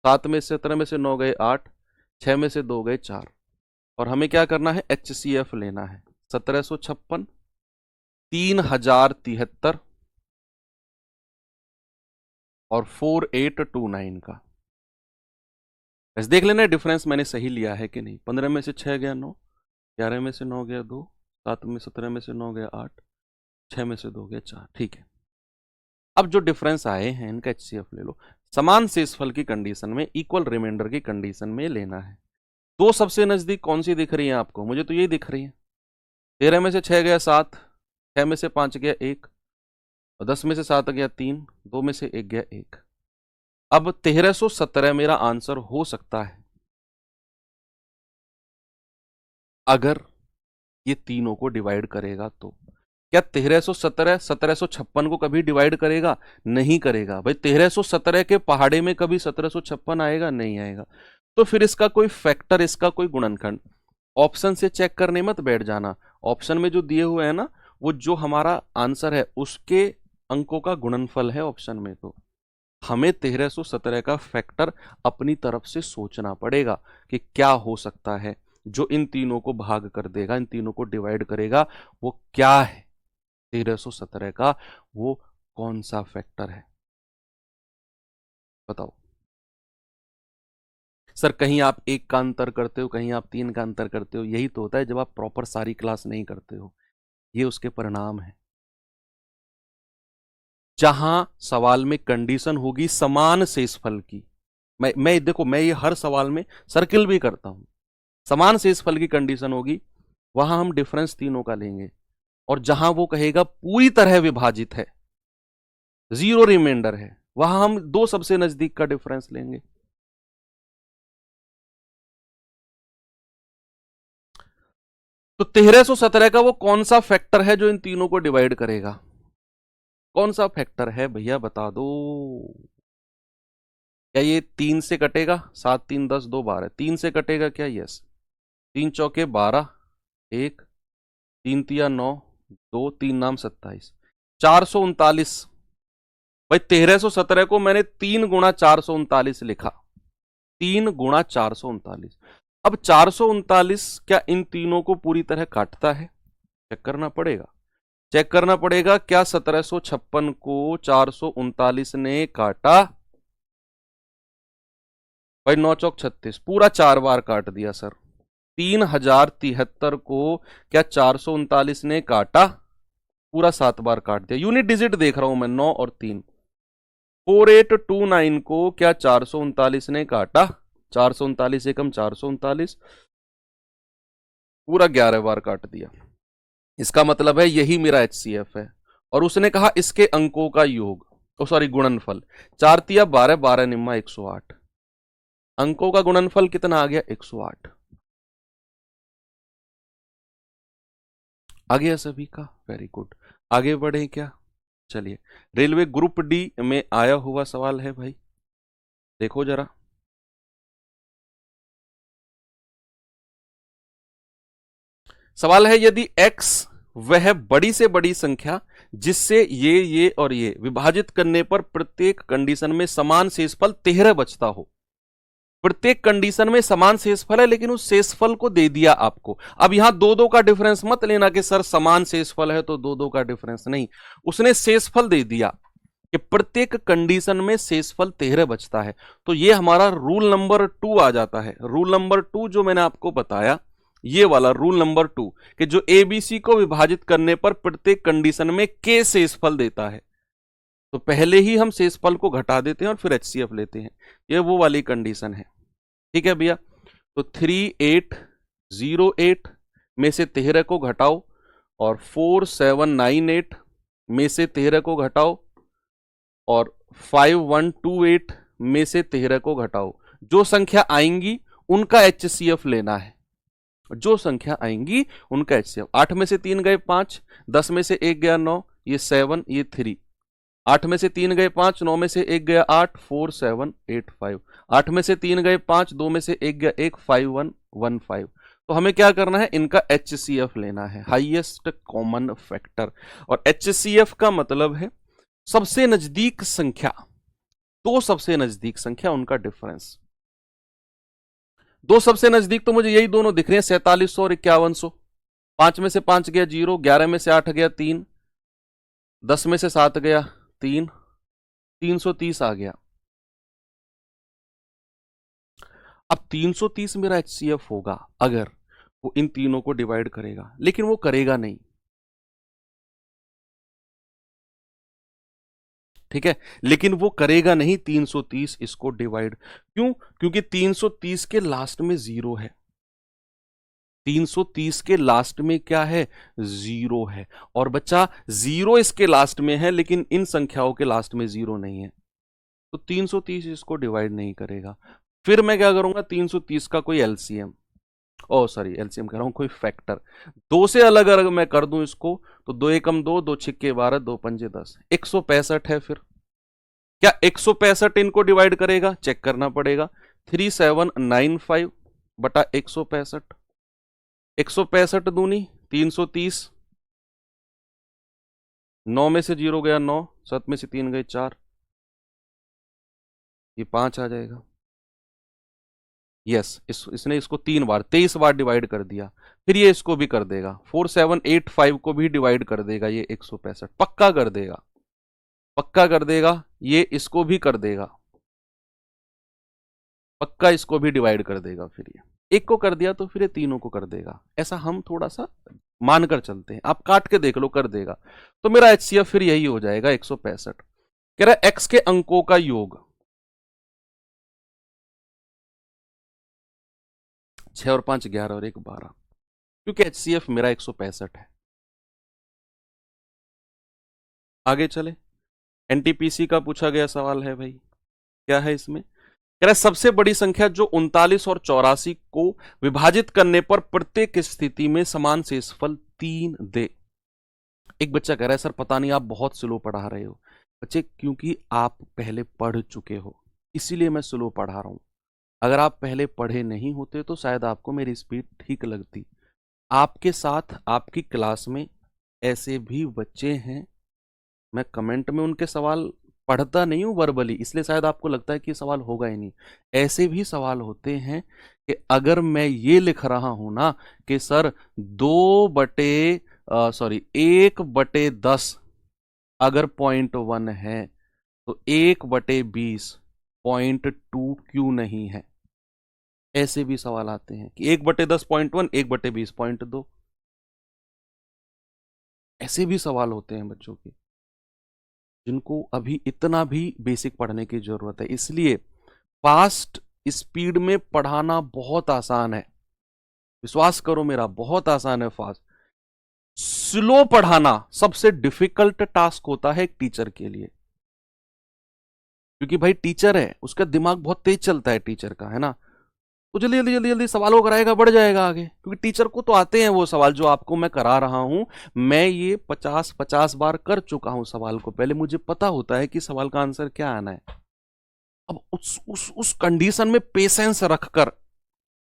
Speaker 1: 7 में से 17 में से 9 गए 8, 6 में से 2 गए 4, और हमें क्या करना है, HCF लेना है। 1756, 3073 और 4829 का। बस देख लेना डिफरेंस मैंने सही लिया है कि नहीं। 15 में से 6 गया 9, 11 में से 9 गया 2, 7 में 17 में से 9 गया 8, 6 में से 2 गया 4, ठीक है। अब जो डिफरेंस आए हैं इनका HCF ले लो। समान शेषफल की कंडीशन में, इक्वल रिमाइंडर की कंडीशन में लेना है। दो सबसे नजदीक कौन सी दिख रही है आपको? मुझे तो यही दिख रही है। 13 में से 6 गया 7, 6 में से 5 गया 1, 10 में से 7 गया 3, 2 में से 1 गया 1। अब 1317 मेरा आंसर हो सकता है अगर ये तीनों को डिवाइड करेगा तो। क्या 1317 1756 को कभी डिवाइड करेगा? नहीं करेगा। भाई 1317 के पहाड़े में कभी 1756 आएगा? नहीं आएगा। तो फिर इसका कोई फैक्टर, इसका कोई गुणनखंड ऑप्शन से चेक करने मत बैठ जाना। ऑप्शन में जो दिए हुए हैं ना, वो जो हमारा आंसर है उसके अंकों का गुणनफल है ऑप्शन में। तो हमें 1317 का फैक्टर अपनी तरफ से सोचना पड़ेगा कि क्या हो सकता है जो इन तीनों को भाग कर देगा, इन तीनों को डिवाइड करेगा, वो क्या है 1317 का, वो कौन सा फैक्टर है, बताओ। सर कहीं आप 1 का अंतर करते हो, कहीं आप 3 का अंतर करते हो, यही तो होता है जब आप प्रॉपर सारी क्लास नहीं करते हो, ये उसके परिणाम है। जहां सवाल में कंडीशन होगी समान शेषफल की, मैं देखो, मैं ये हर सवाल में सर्किल भी करता हूं, समान शेषफल की कंडीशन होगी वहां हम डिफरेंस तीनों का लेंगे, और जहां वो कहेगा पूरी तरह विभाजित है, जीरो रिमाइंडर है, वहां हम दो सबसे नजदीक का डिफरेंस लेंगे। तो 1317 का वो कौन सा फैक्टर है जो इन तीनों को डिवाइड करेगा? कौन सा फैक्टर है भैया, बता दो। क्या ये 3 से कटेगा? 7 3 10 2 12, 3 से कटेगा क्या? यस। 3 चौके 12, 1 3 तिया 9, 2 3 नाम 27, 439। भाई 1317 को मैंने 3 गुणा 439 लिखा, 3 गुणा 439। अब 439 क्या इन तीनों को पूरी तरह काटता है? चेक करना पड़ेगा, चेक करना पड़ेगा। क्या 1756 को 439 ने काटा? भाई 9 चौक 36, पूरा 4 बार काट दिया सर। 3073 को क्या 439 ने काटा? पूरा 7 बार काट दिया। यूनिट डिजिट देख रहा हूं मैं, 9 और 3। 4829 को क्या 439 ने काटा? 439 एकम 439, पूरा 11 बार काट दिया। इसका मतलब है यही मेरा HCF है। और उसने कहा इसके अंकों का योग, ओ सॉरी गुणनफल। 4 तिया 12, 12 निम्मा 108। अंकों का गुणनफल कितना आ गया? 108। आ गया सभी का? Very good. आगे बढ़े क्या? चलिए, रेलवे ग्रुप डी में आया हुआ सवाल है भाई, देखो जरा। सवाल है, यदि x वह बड़ी से बड़ी संख्या जिससे ये और ये विभाजित करने पर प्रत्येक कंडीशन में समान शेषफल 13 बचता हो। प्रत्येक कंडीशन में समान शेषफल है, लेकिन उस शेषफल को दे दिया आपको। अब यहां 2-2 का डिफरेंस मत लेना कि सर समान शेषफल है तो 2-2 का डिफरेंस नहीं, उसने शेषफल दे दिया कि प्रत्येक कंडीशन में शेषफल 13 बचता है। तो ये हमारा रूल नंबर 2 आ जाता है। रूल नंबर 2 जो मैंने आपको बताया, ये वाला रूल नंबर 2, कि जो एबीसी को विभाजित करने पर प्रत्येक कंडीशन में के शेषफल देता है, तो पहले ही हम शेषफल को घटा देते हैं और फिर HCF लेते हैं। ये वो वाली कंडीशन है, ठीक है भैया। तो 3808 में से 13 को घटाओ और 4798 में से 13 को घटाओ और 5128 में से 13 को घटाओ। जो संख्या आएंगी उनका HCF लेना है, जो संख्या आएंगी उनका HCF। 8 में से 3 गए 5, 10 में से 1 गया 9, ये 7, ये 3। 8 में से 3 गए 5, 9 में से 1 गया 8, 4 7 8 5। 8 में से 3 गए 5, 2 में से 1 गया 1, 5 1 1 5। तो हमें क्या करना है? इनका HCF लेना है, हाईएस्ट कॉमन फैक्टर। और HCF का मतलब है सबसे नजदीक संख्या, दो सबसे नजदीक संख्या उनका डिफरेंस। दो सबसे नजदीक तो मुझे यही दोनों दिख रहे हैं, 4700 और 5100। 5 में से 5 गया 0, 11 में से 8 गया 3, 10 में से 7 गया 3, 330 आ गया। अब 330 मेरा HCF होगा अगर वो इन तीनों को डिवाइड करेगा, लेकिन वो करेगा नहीं, ठीक है। लेकिन वो करेगा नहीं 330 इसको डिवाइड। क्यों? क्योंकि 330 के लास्ट में 0 है। 330 के लास्ट में क्या है? 0 है। और बच्चा 0 इसके लास्ट में है, लेकिन इन संख्याओं के लास्ट में 0 नहीं है, तो 330 इसको डिवाइड नहीं करेगा। फिर मैं क्या करूंगा? 330 का कोई एलसीएम, ओ सॉरी एलसीएम कह रहा हूं, कोई फैक्टर 2 से अलग अलग मैं कर दूं इसको, तो 2 एकम 2, 2 छिक्के 12, 2 पंजे 10, 165 है। फिर क्या 165 इनको डिवाइड करेगा? चेक करना पड़ेगा। 3795 बटा 165, 165 दूनी 330, 9 में से 0 गया 9, 7 में से 3 गए 4, ये 5 आ जाएगा। यस, इसने इसको 3 बार 23 बार डिवाइड कर दिया। फिर ये इसको भी कर देगा, 4785 को भी डिवाइड कर देगा, ये 165 पक्का कर देगा, पक्का कर देगा। ये इसको भी कर देगा, पक्का इसको भी डिवाइड कर देगा। फिर ये एक को कर दिया तो फिर ये तीनों को कर देगा। ऐसा हम थोड़ा सा मानकर चलते हैं, आप काट के देख लो, कर देगा। तो मेरा HCF फिर यही हो जाएगा 165। कह रहा है x के अंकों का योग, 6 और 5 11 और 1 12, क्योंकि HCF मेरा 165 है। आगे चले, NTPC का पूछा गया सवाल है भाई, क्या है इसमें? कह रहा है सबसे बड़ी संख्या जो 39 और 84 को विभाजित करने पर प्रत्येक स्थिति में समान शेषफल 3 दे। एक बच्चा कह रहा है सर पता नहीं आप बहुत स्लो पढ़ा रहे हो। बच्चे क्योंकि आप पहले पढ़ चुके हो इसीलिए मैं स्लो पढ़ा रहा हूं। अगर आप पहले पढ़े नहीं होते तो शायद आपको मेरी स्पीड ठीक लगती। आपके साथ आपकी क्लास में ऐसे भी बच्चे हैं, मैं कमेंट में उनके सवाल पढ़ता नहीं हूं वर्बली, इसलिए शायद आपको लगता है कि सवाल होगा ही नहीं। ऐसे भी सवाल होते हैं कि अगर मैं ये लिख रहा हूं ना कि सर 1/10 अगर 0.1 है तो 1/20 0.2 क्यों नहीं है। ऐसे भी सवाल आते हैं कि 1/10 0.1 1/20 0.2। ऐसे भी सवाल होते हैं बच्चों के जिनको अभी इतना भी बेसिक पढ़ने की जरूरत है। इसलिए फास्ट स्पीड में पढ़ाना बहुत आसान है, विश्वास करो मेरा, बहुत आसान है। फास्ट स्लो पढ़ाना सबसे डिफिकल्ट टास्क होता है एक टीचर के लिए, क्योंकि भाई टीचर है, उसका दिमाग बहुत तेज चलता है टीचर का, है ना। तो जल्दी जल्दी जल्दी जल्दी सवालों कराएगा, बढ़ जाएगा आगे, क्योंकि टीचर को तो आते हैं वो सवाल जो आपको मैं करा रहा हूं। मैं ये 50 बार कर चुका हूं सवाल को, पहले मुझे पता होता है कि सवाल का आंसर क्या आना है। अब उस कंडीशन में पेशेंस रखकर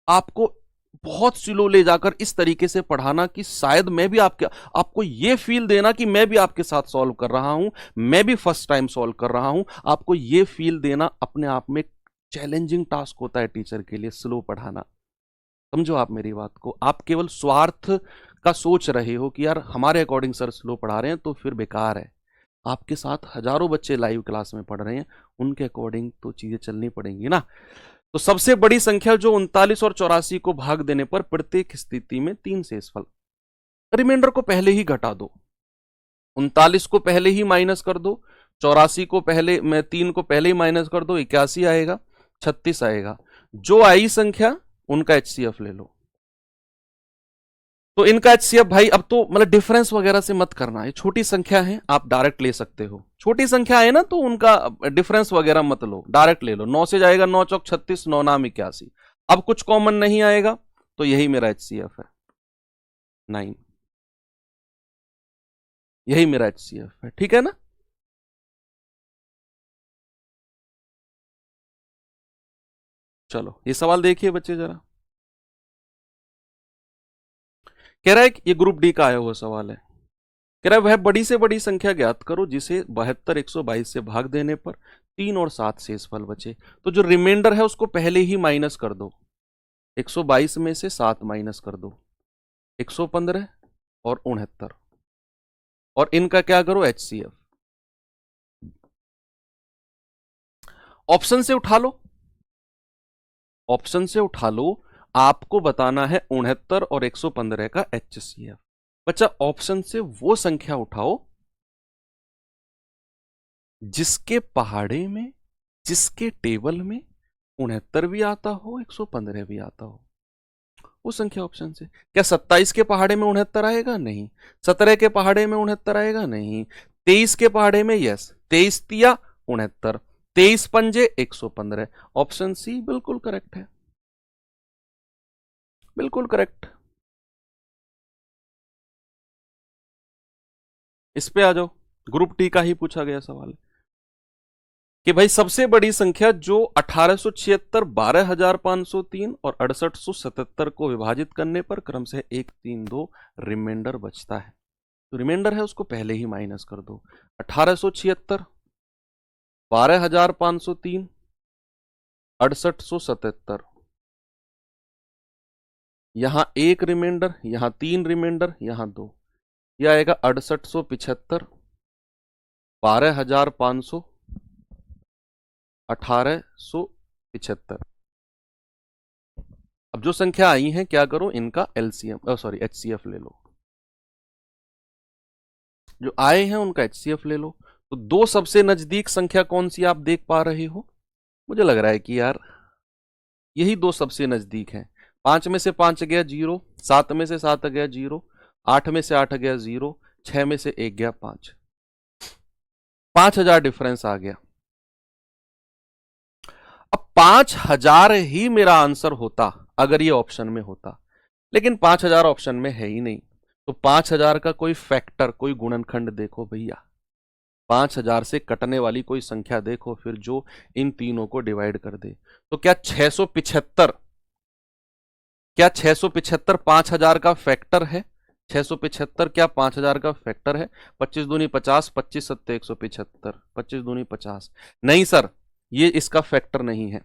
Speaker 1: आपको बहुत स्लो ले जाकर इस तरीके से पढ़ाना कि शायद मैं भी आपको ये फील देना कि मैं भी आपके साथ सॉल्व कर रहा हूं, मैं भी फर्स्ट टाइम सॉल्व कर रहा हूं। आपको ये फील देना अपने आप में चैलेंजिंग टास्क होता है टीचर के लिए, स्लो पढ़ाना। समझो आप मेरी बात को। आप केवल स्वार्थ का सोच रहे हो कि यार हमारे अकॉर्डिंग सर स्लो पढ़ा रहे हैं तो फिर बेकार है। आपके साथ हजारों बच्चे लाइव क्लास में पढ़ रहे हैं, उनके अकॉर्डिंग तो चीजें चलनी पड़ेंगी ना। तो सबसे बड़ी संख्या जो 39 और 84 को भाग देने पर प्रत्येक स्थिति में 3 शेषफल। रिमाइंडर को पहले ही घटा दो, 39 को पहले ही माइनस कर दो, 84 को पहले में 3 को पहले ही माइनस कर दो, 81 आएगा, 36 आएगा। जो आई संख्या उनका एचसीएफ ले लो। तो इनका एचसीएफ भाई अब तो मतलब डिफरेंस वगैरह से मत करना, ये छोटी संख्या है, आप डायरेक्ट ले सकते हो। छोटी संख्या है ना तो उनका डिफरेंस वगैरह मत लो, डायरेक्ट ले लो। 9 से जाएगा 9 चौक 36, 9 नाम 81। अब कुछ कॉमन नहीं आएगा तो यही मेरा एचसीएफ है 9, यही मेरा एचसीएफ है, ठीक है ना। चलो ये सवाल देखिए बच्चे जरा। कह रहा है कि ये ग्रुप डी का आया हुआ सवाल है। कह रहा है वह बड़ी से बड़ी संख्या ज्ञात करो जिसे 72 122 से भाग देने पर 3 और 7 शेषफल बचे। तो जो रिमाइंडर है उसको पहले ही माइनस कर दो, 122 में से 7 माइनस कर दो, 115 और 69, और इनका क्या करो एचसीएफ। ऑप्शन से उठा लो, ऑप्शन से उठा लो। आपको बताना है 69 और 115 का एचसीएफ। बच्चा ऑप्शन से वो संख्या उठाओ जिसके पहाड़े में, जिसके टेबल में 69 भी आता हो 115 भी आता हो, वो संख्या ऑप्शन से। क्या 27 के पहाड़े में 69 आएगा? नहीं। 17 के पहाड़े में 69 आएगा? नहीं। 23 के पहाड़े में यस, 23 तिया 69, 23 पंजे 115। ऑप्शन सी बिल्कुल करेक्ट है, बिल्कुल करेक्ट। इस पे आ जाओ, ग्रुप टी का ही पूछा गया सवाल है कि भाई सबसे बड़ी संख्या जो 1876, 12,503 और 6877 को विभाजित करने पर क्रमशः 1, 3, 2 रिमाइंडर बचता है। तो रिमाइंडर है उसको पहले ही माइनस कर दो। 1876, 12,503, 6877, यहां 1 रिमाइंडर, यहां 3 रिमाइंडर, यहां 2, यह आएगा 6875, 12,500, 1875। अब जो संख्या आई है क्या करो, इनका एलसीएम सॉरी एचसीएफ ले लो। जो आए हैं उनका एचसीएफ ले लो। तो दो सबसे नजदीक संख्या कौन सी आप देख पा रहे हो? मुझे लग रहा है कि यार यही दो सबसे नजदीक हैं। 5 में से 5 गया 0, 7 में से 7 गया 0, 8 में से 8 गया 0, 6 में से 1 गया 5, 5000 डिफरेंस आ गया। अब 5000 ही मेरा आंसर होता अगर ये ऑप्शन में होता, लेकिन 5000 ऑप्शन में है ही नहीं। तो 5000 का कोई फैक्टर, कोई गुणनखंड देखो भैया, 5000 से कटने वाली कोई संख्या देखो फिर जो इन तीनों को डिवाइड कर दे। तो क्या 675, क्या 675 5000 का फैक्टर है? 675 क्या 5000 का फैक्टर है? 25 दूनी 50, 25 सत्ते 175, 25 दूनी 50। नहीं सर, ये इसका फैक्टर नहीं है।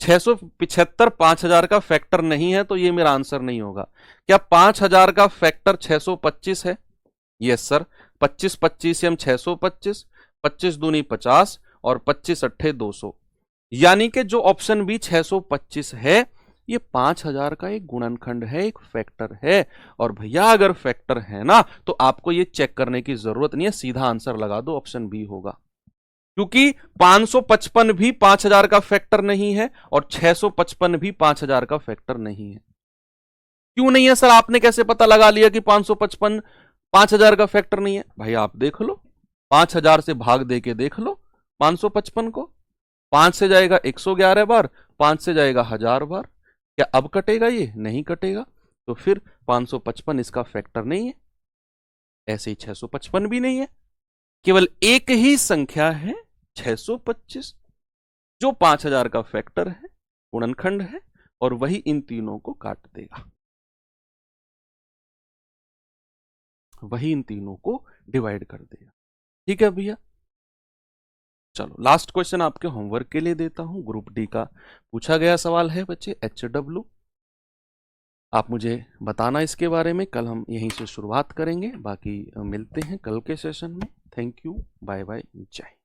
Speaker 1: 675 5000 का फैक्टर नहीं है, तो ये मेरा आंसर नहीं होगा। क्या 5000 का फैक्टर 625 है? यस सर, 25 25 हम 625, 25 दूनी 50 और 25 अट्ठे 200, यानी कि जो ऑप्शन बी 625 है ये 5000 का एक गुणनखंड है, एक फैक्टर है। और भैया अगर फैक्टर है ना तो आपको ये चेक करने की जरूरत नहीं है, सीधा आंसर लगा दो, ऑप्शन बी होगा। क्योंकि 555 भी 5000 का फैक्टर नहीं है और 655 भी 5000 का फैक्टर नहीं है। क्यों नहीं है सर? आपने कैसे पता लगा लिया कि 555 5000 का फैक्टर नहीं है? भाई आप देख लो, 5000 से भाग दे के देख लो 555 को। 5 से जाएगा 111 बार, 5 से जाएगा 1000 बार। क्या अब कटेगा? ये नहीं कटेगा। तो फिर 555 इसका फैक्टर नहीं है, ऐसे ही 655 भी नहीं है। केवल एक ही संख्या है 625 जो 5000 का फैक्टर है, गुणनखंड है, और वही इन तीनों को काट देगा, वही इन तीनों को डिवाइड कर देगा। ठीक है भैया, चलो लास्ट क्वेश्चन आपके होमवर्क के लिए देता हूं। ग्रुप डी का पूछा गया सवाल है बच्चे, HW। आप मुझे बताना इसके बारे में, कल हम यहीं से शुरुआत करेंगे, बाकी मिलते हैं कल के सेशन में। थैंक यू, बाय बाय, जय।